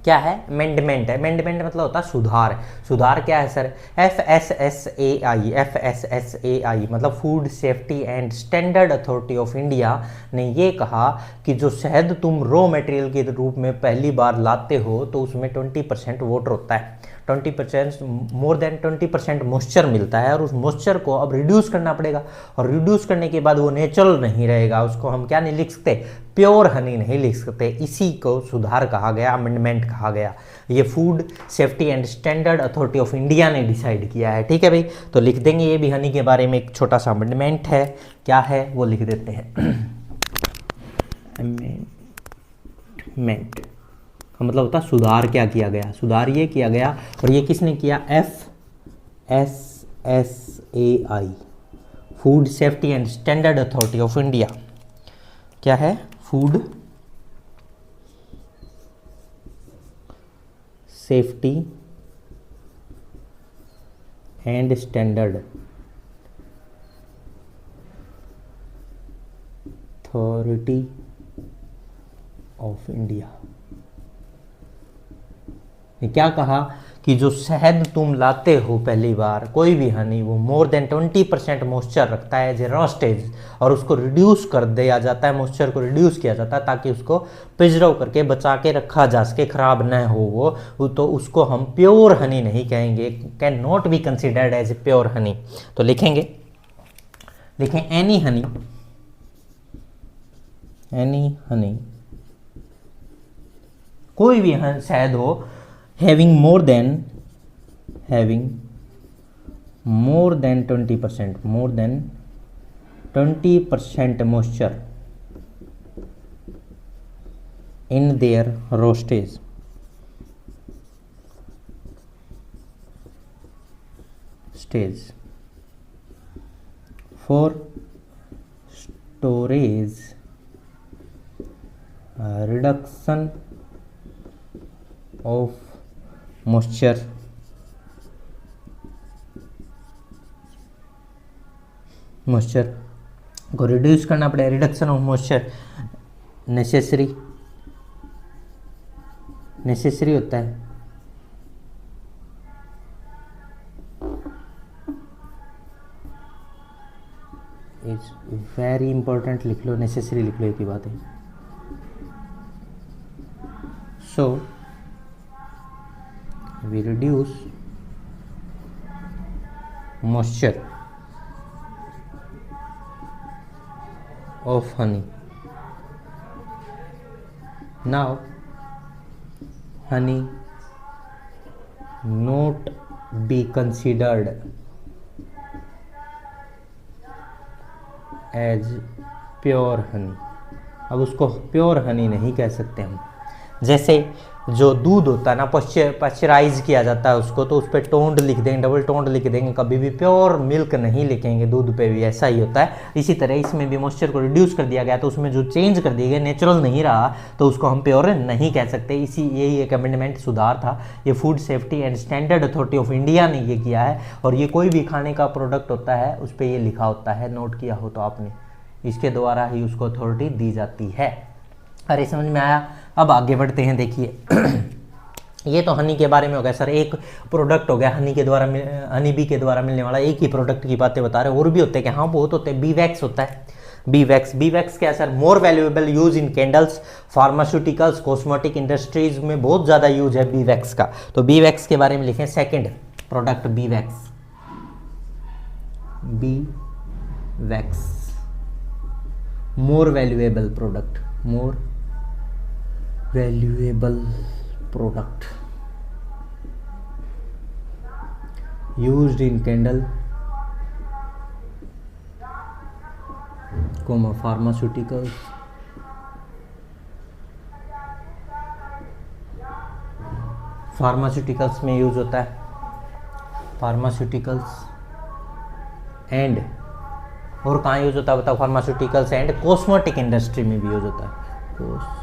क्या है? अमेंडमेंट है। अमेंडमेंट मतलब होता है सुधार। सुधार क्या है सर? FSSAI, FSSAI मतलब food safety and standard authority of India ने ये कहा कि जो शहद तुम रॉ मटेरियल के रूप में पहली बार लाते हो तो उसमें 20% वाटर होता है, 20% मोर देन 20% मॉइस्चर मिलता है, और उस मॉइस्चर को अब रिड्यूस करना पड़ेगा, और रिड्यूस करने के बाद वो नेचुरल नहीं रहेगा, उसको हम क्या नहीं लिख सकते? प्योर हनी नहीं लिख सकते। इसी को सुधार कहा गया, अमेंडमेंट कहा गया। ये food safety and standard authority of India ने डिसाइड किया है। ठीक है भाई, तो लिख देंगे ये भी हनी के बारे में एक छोटा सा अमेंडमेंट है। क्या है वो लिख देते हैं। अमेंडमेंट का मतलब होता है सुधार। क्या किया गया? सुधार ये किया गया, और ये किसने किया? FSSAI, food safety and standard authority of India. क्या है? Food safety and standard authority of India ने क्या कहा कि जो शहद तुम लाते हो पहली बार, कोई भी हनी, वो मोर देन 20% मॉइस्चर रखता है एज ए रॉ स्टेज, और उसको रिड्यूस कर दिया जाता है, मॉइस्चर को रिड्यूस किया जाता है ताकि उसको प्रिजर्व करके बचा के रखा जा सके, खराब न हो वो, तो उसको हम प्योर हनी नहीं कहेंगे, can not be considered as a pure honey. तो लिखेंगे एनी हनी, कोई भी शहद हो having more than 20% moisture in their raw stage for storage, reduction of moisture को रिड्यूस करना पड़ेगा, रिडक्शन ऑफ मॉइस्चर नेसेसरी होता है। इज वेरी इंपॉर्टेंट, लिख लो, नेसेसरी लिख लो, एक ही बात है। सो we reduce moisture of honey. Now honey not be considered as pure honey। अब उसको प्योर हनी नहीं कह सकते हम। जैसे जो दूध होता है ना, पश्चराइज किया जाता है उसको, तो उस पर टोंड लिख देंगे, डबल टोंड लिख देंगे, कभी भी प्योर मिल्क नहीं लिखेंगे दूध पे भी, ऐसा ही होता है। इसी तरह इसमें भी मॉइस्चर को रिड्यूस कर दिया गया, तो उसमें जो चेंज कर दिया गया, नेचुरल नहीं रहा, तो उसको हम प्योर नहीं कह सकते। यही एक अमेंडमेंट सुधार था। ये food safety and standard authority of India ने ये किया है, और ये कोई भी खाने का प्रोडक्ट होता है उस पर ये लिखा होता है, नोट किया हो तो आपने, इसके द्वारा ही उसको अथॉरिटी दी जाती है। अरे समझ में आया? अब आगे बढ़ते हैं। देखिए ये तो हनी के बारे में हो गया सर, एक प्रोडक्ट हो गया हनी बी के द्वारा मिलने वाला, एक ही प्रोडक्ट की बातें बता रहे हैं। और भी होते हैं कि हाँ बहुत होते हैं। बी वैक्स होता है, बी वैक्स क्या sir? More valuable use in candles, pharmaceuticals, cosmetic industries में बहुत ज़्यादा यूज है बी वैक्स का। तो बी वैक्स के बारे में लिखें, second product bee wax more valuable product used in candle comma pharmaceuticals, pharmaceuticals में यूज होता है, फार्मास्यूटिकल्स एंड, और कहाँ यूज होता है बताओ, फार्मास्यूटिकल्स एंड कॉस्मेटिक इंडस्ट्री में भी यूज होता है, कॉस्मेटिक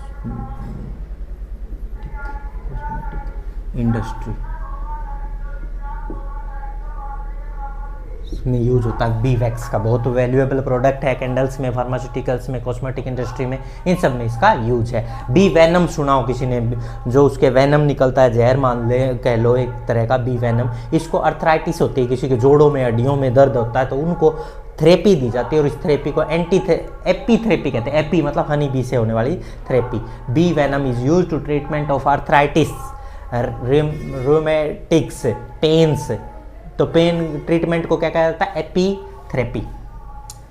इंडस्ट्री में यूज होता है। बी वैक्स का बहुत वैल्यूएबल प्रोडक्ट है कैंडल्स में, फार्मास्यूटिकल्स में, कॉस्मेटिक इंडस्ट्री में, इन सब में इसका यूज है। बी वैनम सुना हो किसी ने, जो उसके वैनम निकलता है, जहर मान ले कह लो एक तरह का, बी वैनम, इसको अर्थराइटिस होती है, किसी के जोड़ों में हड्डियों में दर्द होता है तो उनको थेरेपी दी जाती है, और इस थेरेपी को एपी थेरेपी कहते हैं। एपी मतलब हनी बी से होने वाली therapy. Bee venom is use to treatment of arthritis, rheumatics, pains. तो पेन ट्रीटमेंट को क्या कहा जाता है, एपी थेरेपी।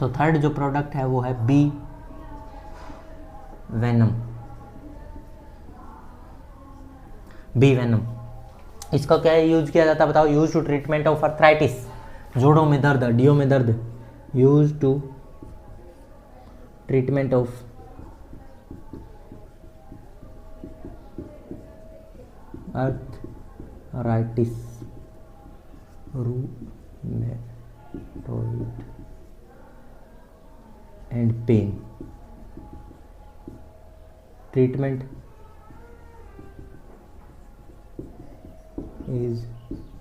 तो थर्ड जो प्रोडक्ट है वो है बी वेनम। बी वेनम इसका क्या यूज किया जाता है बताओ, use to treatment of arthritis, जोड़ों में दर्द, हड्डियों में दर्द, use to treatment of arthritis, rheumatoid and pain. Treatment is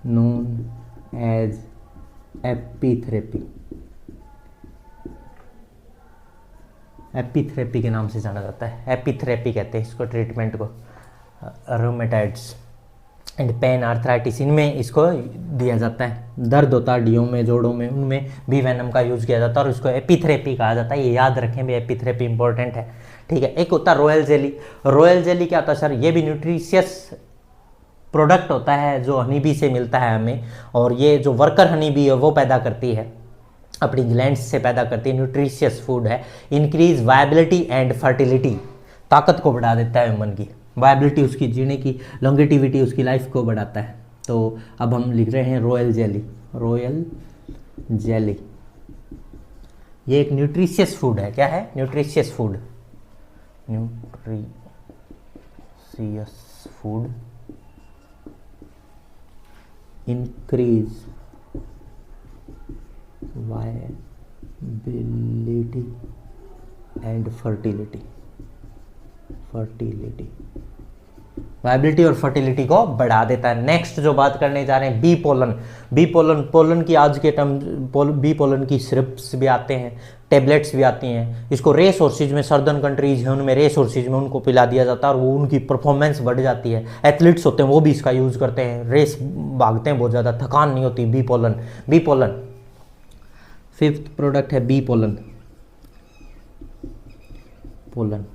known as apitherapy. Apitherapy के नाम से जाना जाता है, एपीथेरेपी कहते हैं इसको ट्रीटमेंट को। रूमेटॉइड्स एंड पेन, आर्थराइटिस, इनमें इसको दिया जाता है। दर्द होता है हड्डियों में, जोड़ों में, उनमें भी वेनम का यूज़ किया जाता है और इसको एपीथेरेपी कहा जाता है। ये याद रखें भी, एपीथेरेपी इंपॉर्टेंट है, ठीक है। एक होता है रॉयल जेली। रॉयल जेली क्या होता है सर, ये भी न्यूट्रिशियस प्रोडक्ट होता है जो हनी बी से मिलता है हमें, और ये जो वर्कर हनी बी है वो पैदा करती है, अपनी ग्लैंड्स से पैदा करती है। न्यूट्रिशियस फूड है। इंक्रीज वायबिलिटी एंड फर्टिलिटी, ताकत को बढ़ा देता है ह्यूमन की, वायबिलिटी उसकी, जीने की लॉन्गेटिविटी, उसकी लाइफ को बढ़ाता है। तो अब हम लिख रहे हैं रॉयल जेली। रॉयल जेली ये एक न्यूट्रिशियस फूड है। क्या है, nutritious food, nutritious food. Increase viability and fertility, viability और फर्टिलिटी को बढ़ा देता है। नेक्स्ट जो बात करने जा रहे हैं, bee pollen. Bee pollen, pollen की आज के टर्म, बी पोलन की सिरप्स भी आते हैं, टेबलेट्स भी आती हैं। इसको रेस हॉर्सेज में, सर्दर्न कंट्रीज हैं उनमें रेस हॉर्सेज में उनको पिला दिया जाता है और वो उनकी परफॉर्मेंस बढ़ जाती है। एथलीट्स होते हैं वो भी इसका यूज़ करते हैं, रेस भागते हैं बहुत ज़्यादा, थकान नहीं होती। Bee pollen, bee pollen. Fifth product है बी पोलन। पोलन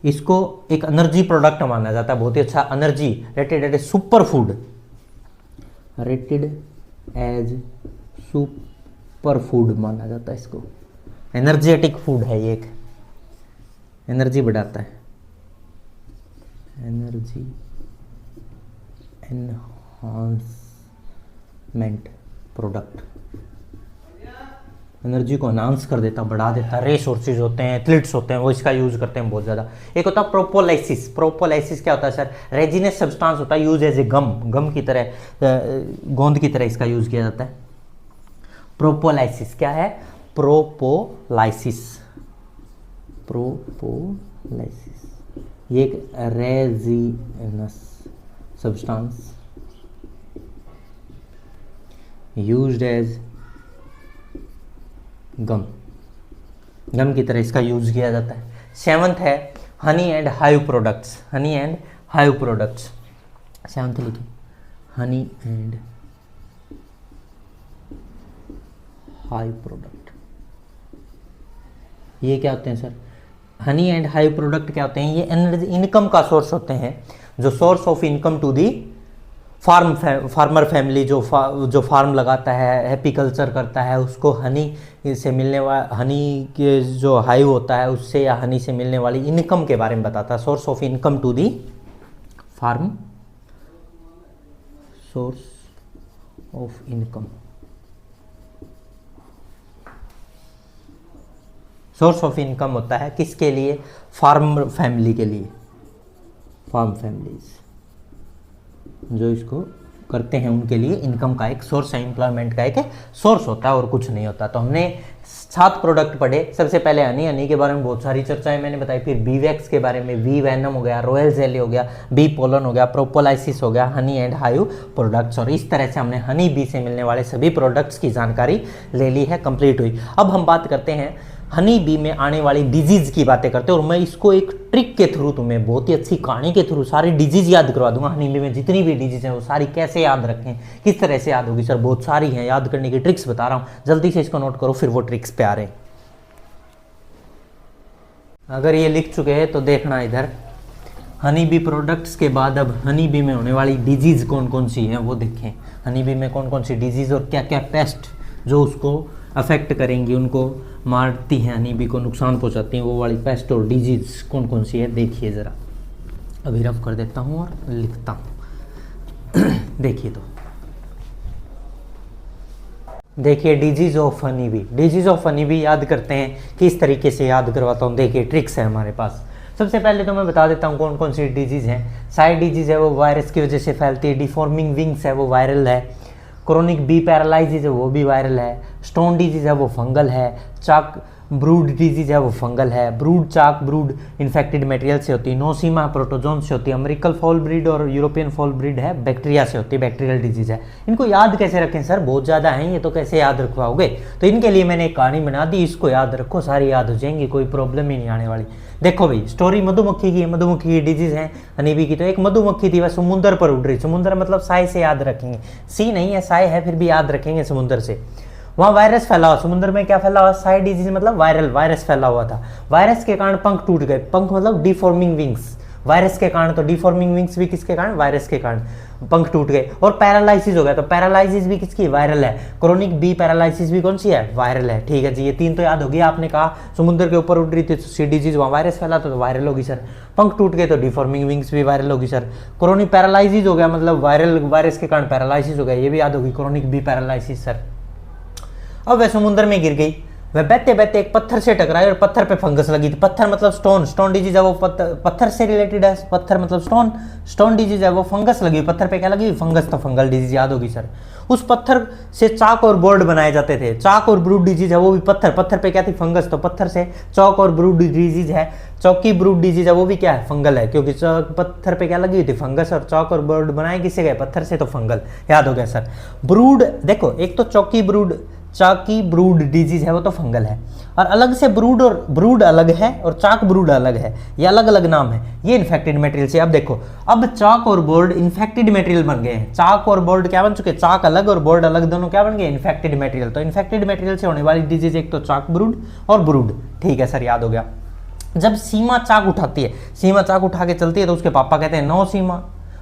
इसको एक एनर्जी प्रोडक्ट माना जाता है, बहुत ही अच्छा energy, rated as super food, rated as super food माना जाता है इसको। एनर्जेटिक फूड है ये, एक एनर्जी बढ़ाता है, एनर्जी एनहांसमेंट प्रोडक्ट, एनर्जी को एनहांस कर देता, बढ़ा देता। रेस हॉर्सेज होते हैं, एथलीट्स होते हैं, वो इसका यूज करते हैं बहुत ज़्यादा। एक होता है प्रोपोलाइसिस। प्रोपोलाइसिस क्या होता है सर, रेजिनस सब्सटेंस होता है, यूज एज ए गम, गम की तरह, गोंद की तरह इसका यूज किया जाता है। प्रोपोलाइसिस क्या है, प्रोपोलाइसिस, प्रोपोलाइसिस ये एक रेजिनस सब्सटेंस यूज्ड एज गम, गम की तरह इसका यूज किया जाता है। सेवंथ है honey and hive products, honey and hive products. Seventh लिखिए, हनी एंड हाइव प्रोडक्ट। ये क्या होते हैं sir, honey and hive product क्या होते हैं, ये एनर्जी, इनकम का सोर्स होते हैं, जो source of income to the farmer family, जो फार्म लगाता है, एपीकल्चर करता है, उसको हनी से मिलने वाला, हनी के जो हाइव होता है उससे या हनी से मिलने वाली इनकम के बारे में बताता है। Source of income to the farm, source of income, source of income होता है किसके लिए? फार्म फैमिली के लिए, फार्म फैमिलीज जो इसको करते हैं उनके लिए इनकम का एक सोर्स है, एम्प्लॉयमेंट का एक सोर्स होता है और कुछ नहीं होता। तो हमने 7 प्रोडक्ट पढ़े। सबसे पहले हनी, हनी के बारे में बहुत सारी चर्चाएं मैंने बताई, फिर बी वैक्स के बारे में, वी वैनम हो गया, रॉयल जेली हो गया, बी पोलन हो गया, प्रोपोलाइसिस हो गया, हनी एंड हाइव प्रोडक्ट्स, और इस तरह से हमने हनी बी से मिलने वाले सभी प्रोडक्ट्स की जानकारी ले ली है, कंप्लीट हुई। अब हम बात करते हैं हनी बी में आने वाली डिजीज की बातें करते हैं, और मैं इसको एक ट्रिक के थ्रू, तुम्हें बहुत ही अच्छी कहानी के थ्रू सारी डिजीज याद करवा दूंगा। हनी बी में जितनी भी डिजीज हैं वो सारी कैसे याद रखें, किस तरह से याद होगी सर? बहुत सारी हैं, याद करने की ट्रिक्स बता रहा हूँ, जल्दी से इसको नोट करो, फिर वो ट्रिक्स पे आ रहे हैं। अगर ये लिख चुके हैं तो देखना इधर, हनी बी प्रोडक्ट्स के बाद अब हनी बी में होने वाली डिजीज कौन कौन सी हैं वो देखें। हनी बी में कौन कौन सी डिजीज और क्या क्या पेस्ट जो उसको अफेक्ट करेंगी, उनको मारती हैं, हनी बी को नुकसान पहुंचाती हैं, वो वाली पेस्ट और डिजीज कौन कौन सी है देखिए ज़रा। अभी रफ कर देता हूँ और लिखता हूँ देखिए, तो देखिए disease of honey bee. Disease of honey bee याद करते हैं, किस तरीके से याद करवाता हूँ, देखिए ट्रिक्स है हमारे पास। सबसे पहले तो मैं बता देता हूँ कौन कौन सी डिजीज हैं। साइड डिजीज है वो वायरस की वजह से फैलती है, डिफॉर्मिंग विंग्स है वो वायरल है, क्रोनिक बी पैरालाइसिस है वो भी वायरल है, स्टोन डिजीज है वो फंगल है, चाक ब्रूड डिजीज है वो फंगल है, ब्रूड चाक ब्रूड इन्फेक्टेड मटेरियल से होती है, नोसीमा प्रोटोजोन से होती है, अमेरिकन फॉल ब्रीड और यूरोपियन फॉल ब्रीड है बैक्टीरिया से होती है, बैक्टीरियल डिजीज है। इनको याद कैसे रखें सर? बहुत ज़्यादा हैं ये, तो कैसे याद रखवाओगे? तो इनके लिए मैंने एक कहानी बना दी, इसको याद रखो, सारी याद हो जाएंगी, कोई प्रॉब्लम ही नहीं आने वाली। देखो भाई, स्टोरी मधुमक्खी की है, मधुमक्खी की डिजीज है हनी बी की। तो एक मधुमक्खी थी, वह समुंदर पर उड़ रही, समुंदर मतलब साय से याद रखेंगे, सी नहीं है साय है, फिर भी याद रखेंगे समुंदर से। वहाँ वायरस फैला हुआ, समुद्र में क्या फैला हुआ? साइड डिजीज मतलब वायरल, वायरस फैला हुआ था। वायरस के कारण पंख टूट गए, पंख मतलब डिफॉर्मिंग विंग्स, वायरस के कारण। तो डिफॉर्मिंग विंग्स भी किसके कारण? वायरस के कारण पंख टूट गए। और पैरालाइसिस हो गया, तो पैरालाइसिस भी किसकी? वायरल है। क्रोनिक बी पैरालाइसिस भी कौन सी है? वायरल है। ठीक है जी, ये 3 तो याद होगी। आपने कहा समुद्र के ऊपर उड़ रही थी सी डिजीज, वहाँ वायरस फैला तो वायरल होगी सर। पंख टूट गए तो डिफॉर्मिंग विंग्स भी वायरल होगी सर। क्रोनिक पैरालाइसिस हो गया मतलब वायरल, वायरस के कारण पैरालाइसिस हो गया, ये भी याद होगी, क्रोनिक बी पैरालाइसिस सर। अब वह समुद्र में गिर गई, वह बहते बहते एक पत्थर से टकराई और पत्थर पे फंगस लगी थी। पत्थर मतलब स्टोन, स्टोन डिजीज है वो पत्थर से रिलेटेड है, पत्थर मतलब स्टोन, स्टोन डिजीज है वो फंगस लगी। पत्थर पे क्या लगी? फंगस, तो फंगल डिजीज याद होगी सर। उस पत्थर से चाक और बोर्ड बनाए जाते थे। चाक और ब्रूड डिजीज है वो भी पत्थर, पत्थर पे क्या थी? फंगस, तो पत्थर से चौक और ब्रूड डिजीज है। चौकी ब्रूड डिजीज है वो भी क्या है? फंगल है, क्योंकि पत्थर पे क्या लगी हुई थी? फंगस, और चौक और ब्रूड बनाए किससे गए? पत्थर से, तो फंगल याद हो गया सर। ब्रूड देखो, एक तो चौकी ब्रूड, चाकी ब्रूड डिजीज है वो तो फंगल है, और अलग से ब्रूड, और ब्रूड अलग है और चाक ब्रूड अलग है, ये अलग अलग नाम है, ये इन्फेक्टेड मटेरियल से। अब देखो, अब चाक और बोर्ड इन्फेक्टेड मटेरियल बन गए हैं। चाक और बोर्ड क्या बन चुके? चाक अलग और बोर्ड अलग, दोनों क्या बन गए? Infected material. तो इन्फेक्टेड मटेरियल से होने वाली डिजीज एक तो चाक ब्रूड और ब्रूड। ठीक है सर, याद हो गया। जब सीमा चाक उठाती है, सीमा चाक उठा के चलती है, तो उसके पापा कहते हैं नो सीमा,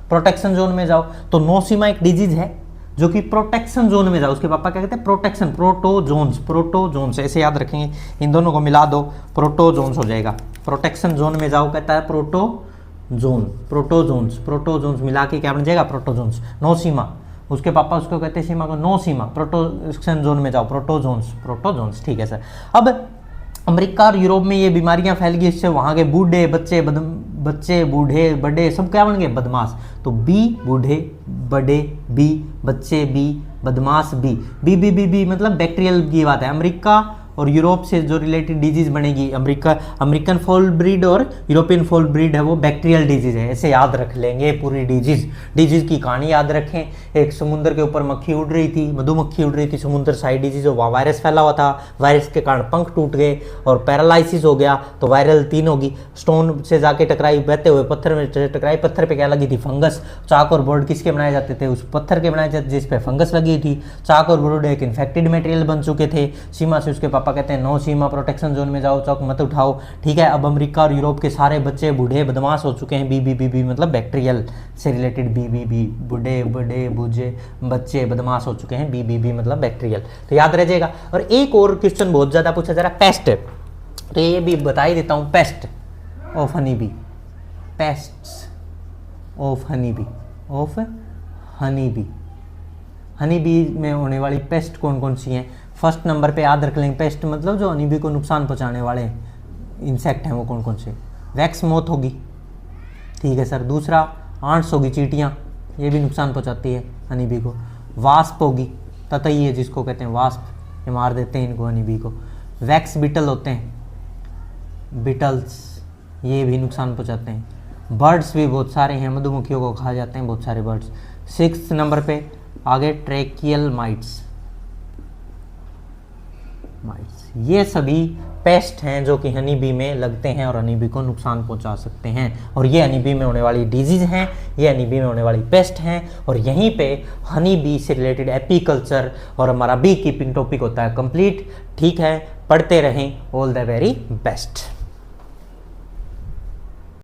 प्रोटेक्शन जोन में जाओ। तो नो सीमा एक डिजीज है जो कि प्रोटेक्शन जोन में जाओ, उसके पापा क्या कहते हैं? प्रोटेक्शन, प्रोटोजोन्स, प्रोटोजोन्स ऐसे याद रखेंगे। इन दोनों को मिला दो, प्रोटोजोन्स हो जाएगा। प्रोटेक्शन जोन में जाओ कहता है प्रोटोजोन, प्रोटोजोन्स, प्रोटोजोन्स मिला के क्या बन जाएगा? प्रोटोजोन्स। नो सीमा, उसके पापा उसको कहते हैं सीमा को नो सीमा, प्रोटेक्शन जोन में जाओ, प्रोटोजोन्स, प्रोटोजोन्स। ठीक है सर। अब अमेरिका और यूरोप में ये बीमारियां फैल गई, इससे वहाँ के बूढ़े बच्चे बूढ़े बड़े सब क्या बन गए? बदमाश। तो बी बूढ़े बड़े, बी बच्चे, बी बदमाश, बी मतलब बैक्टीरियल की बात है। अमेरिका और यूरोप से जो रिलेटेड डिजीज बनेगी, अमेरिकन फॉल ब्रीड और यूरोपियन फॉल ब्रीड है वो बैक्टीरियल डिजीज है, ऐसे याद रख लेंगे पूरी डिजीज की कहानी याद रखें। एक समुद्र के ऊपर मक्खी उड़ रही थी, मधुमक्खी उड़ रही थी, समुद्र साइड डिजीज, वहाँ वायरस फैला हुआ था, वायरस के कारण पंख टूट गए और पैरालाइसिस हो गया, तो वायरल 3 होगी। स्टोन से जाके टकराई, बहते हुए पत्थर में टकराई, पत्थर पे क्या लगी थी? फंगस। चाक और बोर्ड किसके बनाए जाते थे? उस पत्थर के बनाए जाते जिस पे फंगस लगी थी। चाक और बोर्ड एक इन्फेक्टेड मटेरियल बन चुके थे। सीमा से उसके पापा कहते हैं नो सीमा, प्रोटेक्शन जोन में जाओ, चौक मत उठाओ। ठीक है। अब अमेरिका और यूरोप के सारे बच्चे बूढ़े बदमाश हो चुके हैं, बी मतलब बैक्टीरियल से रिलेटेड, बी बूढ़े बड़े बूझे बच्चे बदमाश हो चुके हैं, बी मतलब बैक्टीरियल, तो याद रह जाएगा। और एक और क्वेश्चन बहुत ज्यादा पूछा जा रहा है, पेस्ट, तो ये भी बता ही देता हूं, paste of honey bee, pests of honey bee, of honey bee, honey bee में होने वाली पेस्ट कौन कौन सी हैं? फर्स्ट नंबर पे याद रख लेंगे, पेस्ट मतलब जो हनी बी को नुकसान पहुंचाने वाले इंसेक्ट हैं वो कौन कौन से? वैक्स मोथ होगी, ठीक है सर। दूसरा आंट्स होगी, चींटियाँ, ये भी नुकसान पहुंचाती है हनी बी को। वास्प होगी, ततई है जिसको कहते हैं वास्प, ये मार देते हैं इनको हनी बी को। वैक्स बीटल होते हैं, बीटल्स, ये भी नुकसान पहुंचाते हैं। बर्ड्स भी बहुत सारे हैं, मधुमक्खियों को खा जाते हैं बहुत सारे बर्ड्स। 6 नंबर पे आगे ट्रैकियल माइट्स, ये सभी पेस्ट हैं जो कि हनी बी में लगते हैं और हनी बी को नुकसान पहुंचा सकते हैं। और ये हनी बी में होने वाली डिजीज हैं, ये हनी बी में होने वाली पेस्ट हैं। और यहीं पे हनी बी से रिलेटेड एपीकल्चर और हमारा बी कीपिंग टॉपिक होता है कंप्लीट। ठीक है, पढ़ते रहें। All the very best.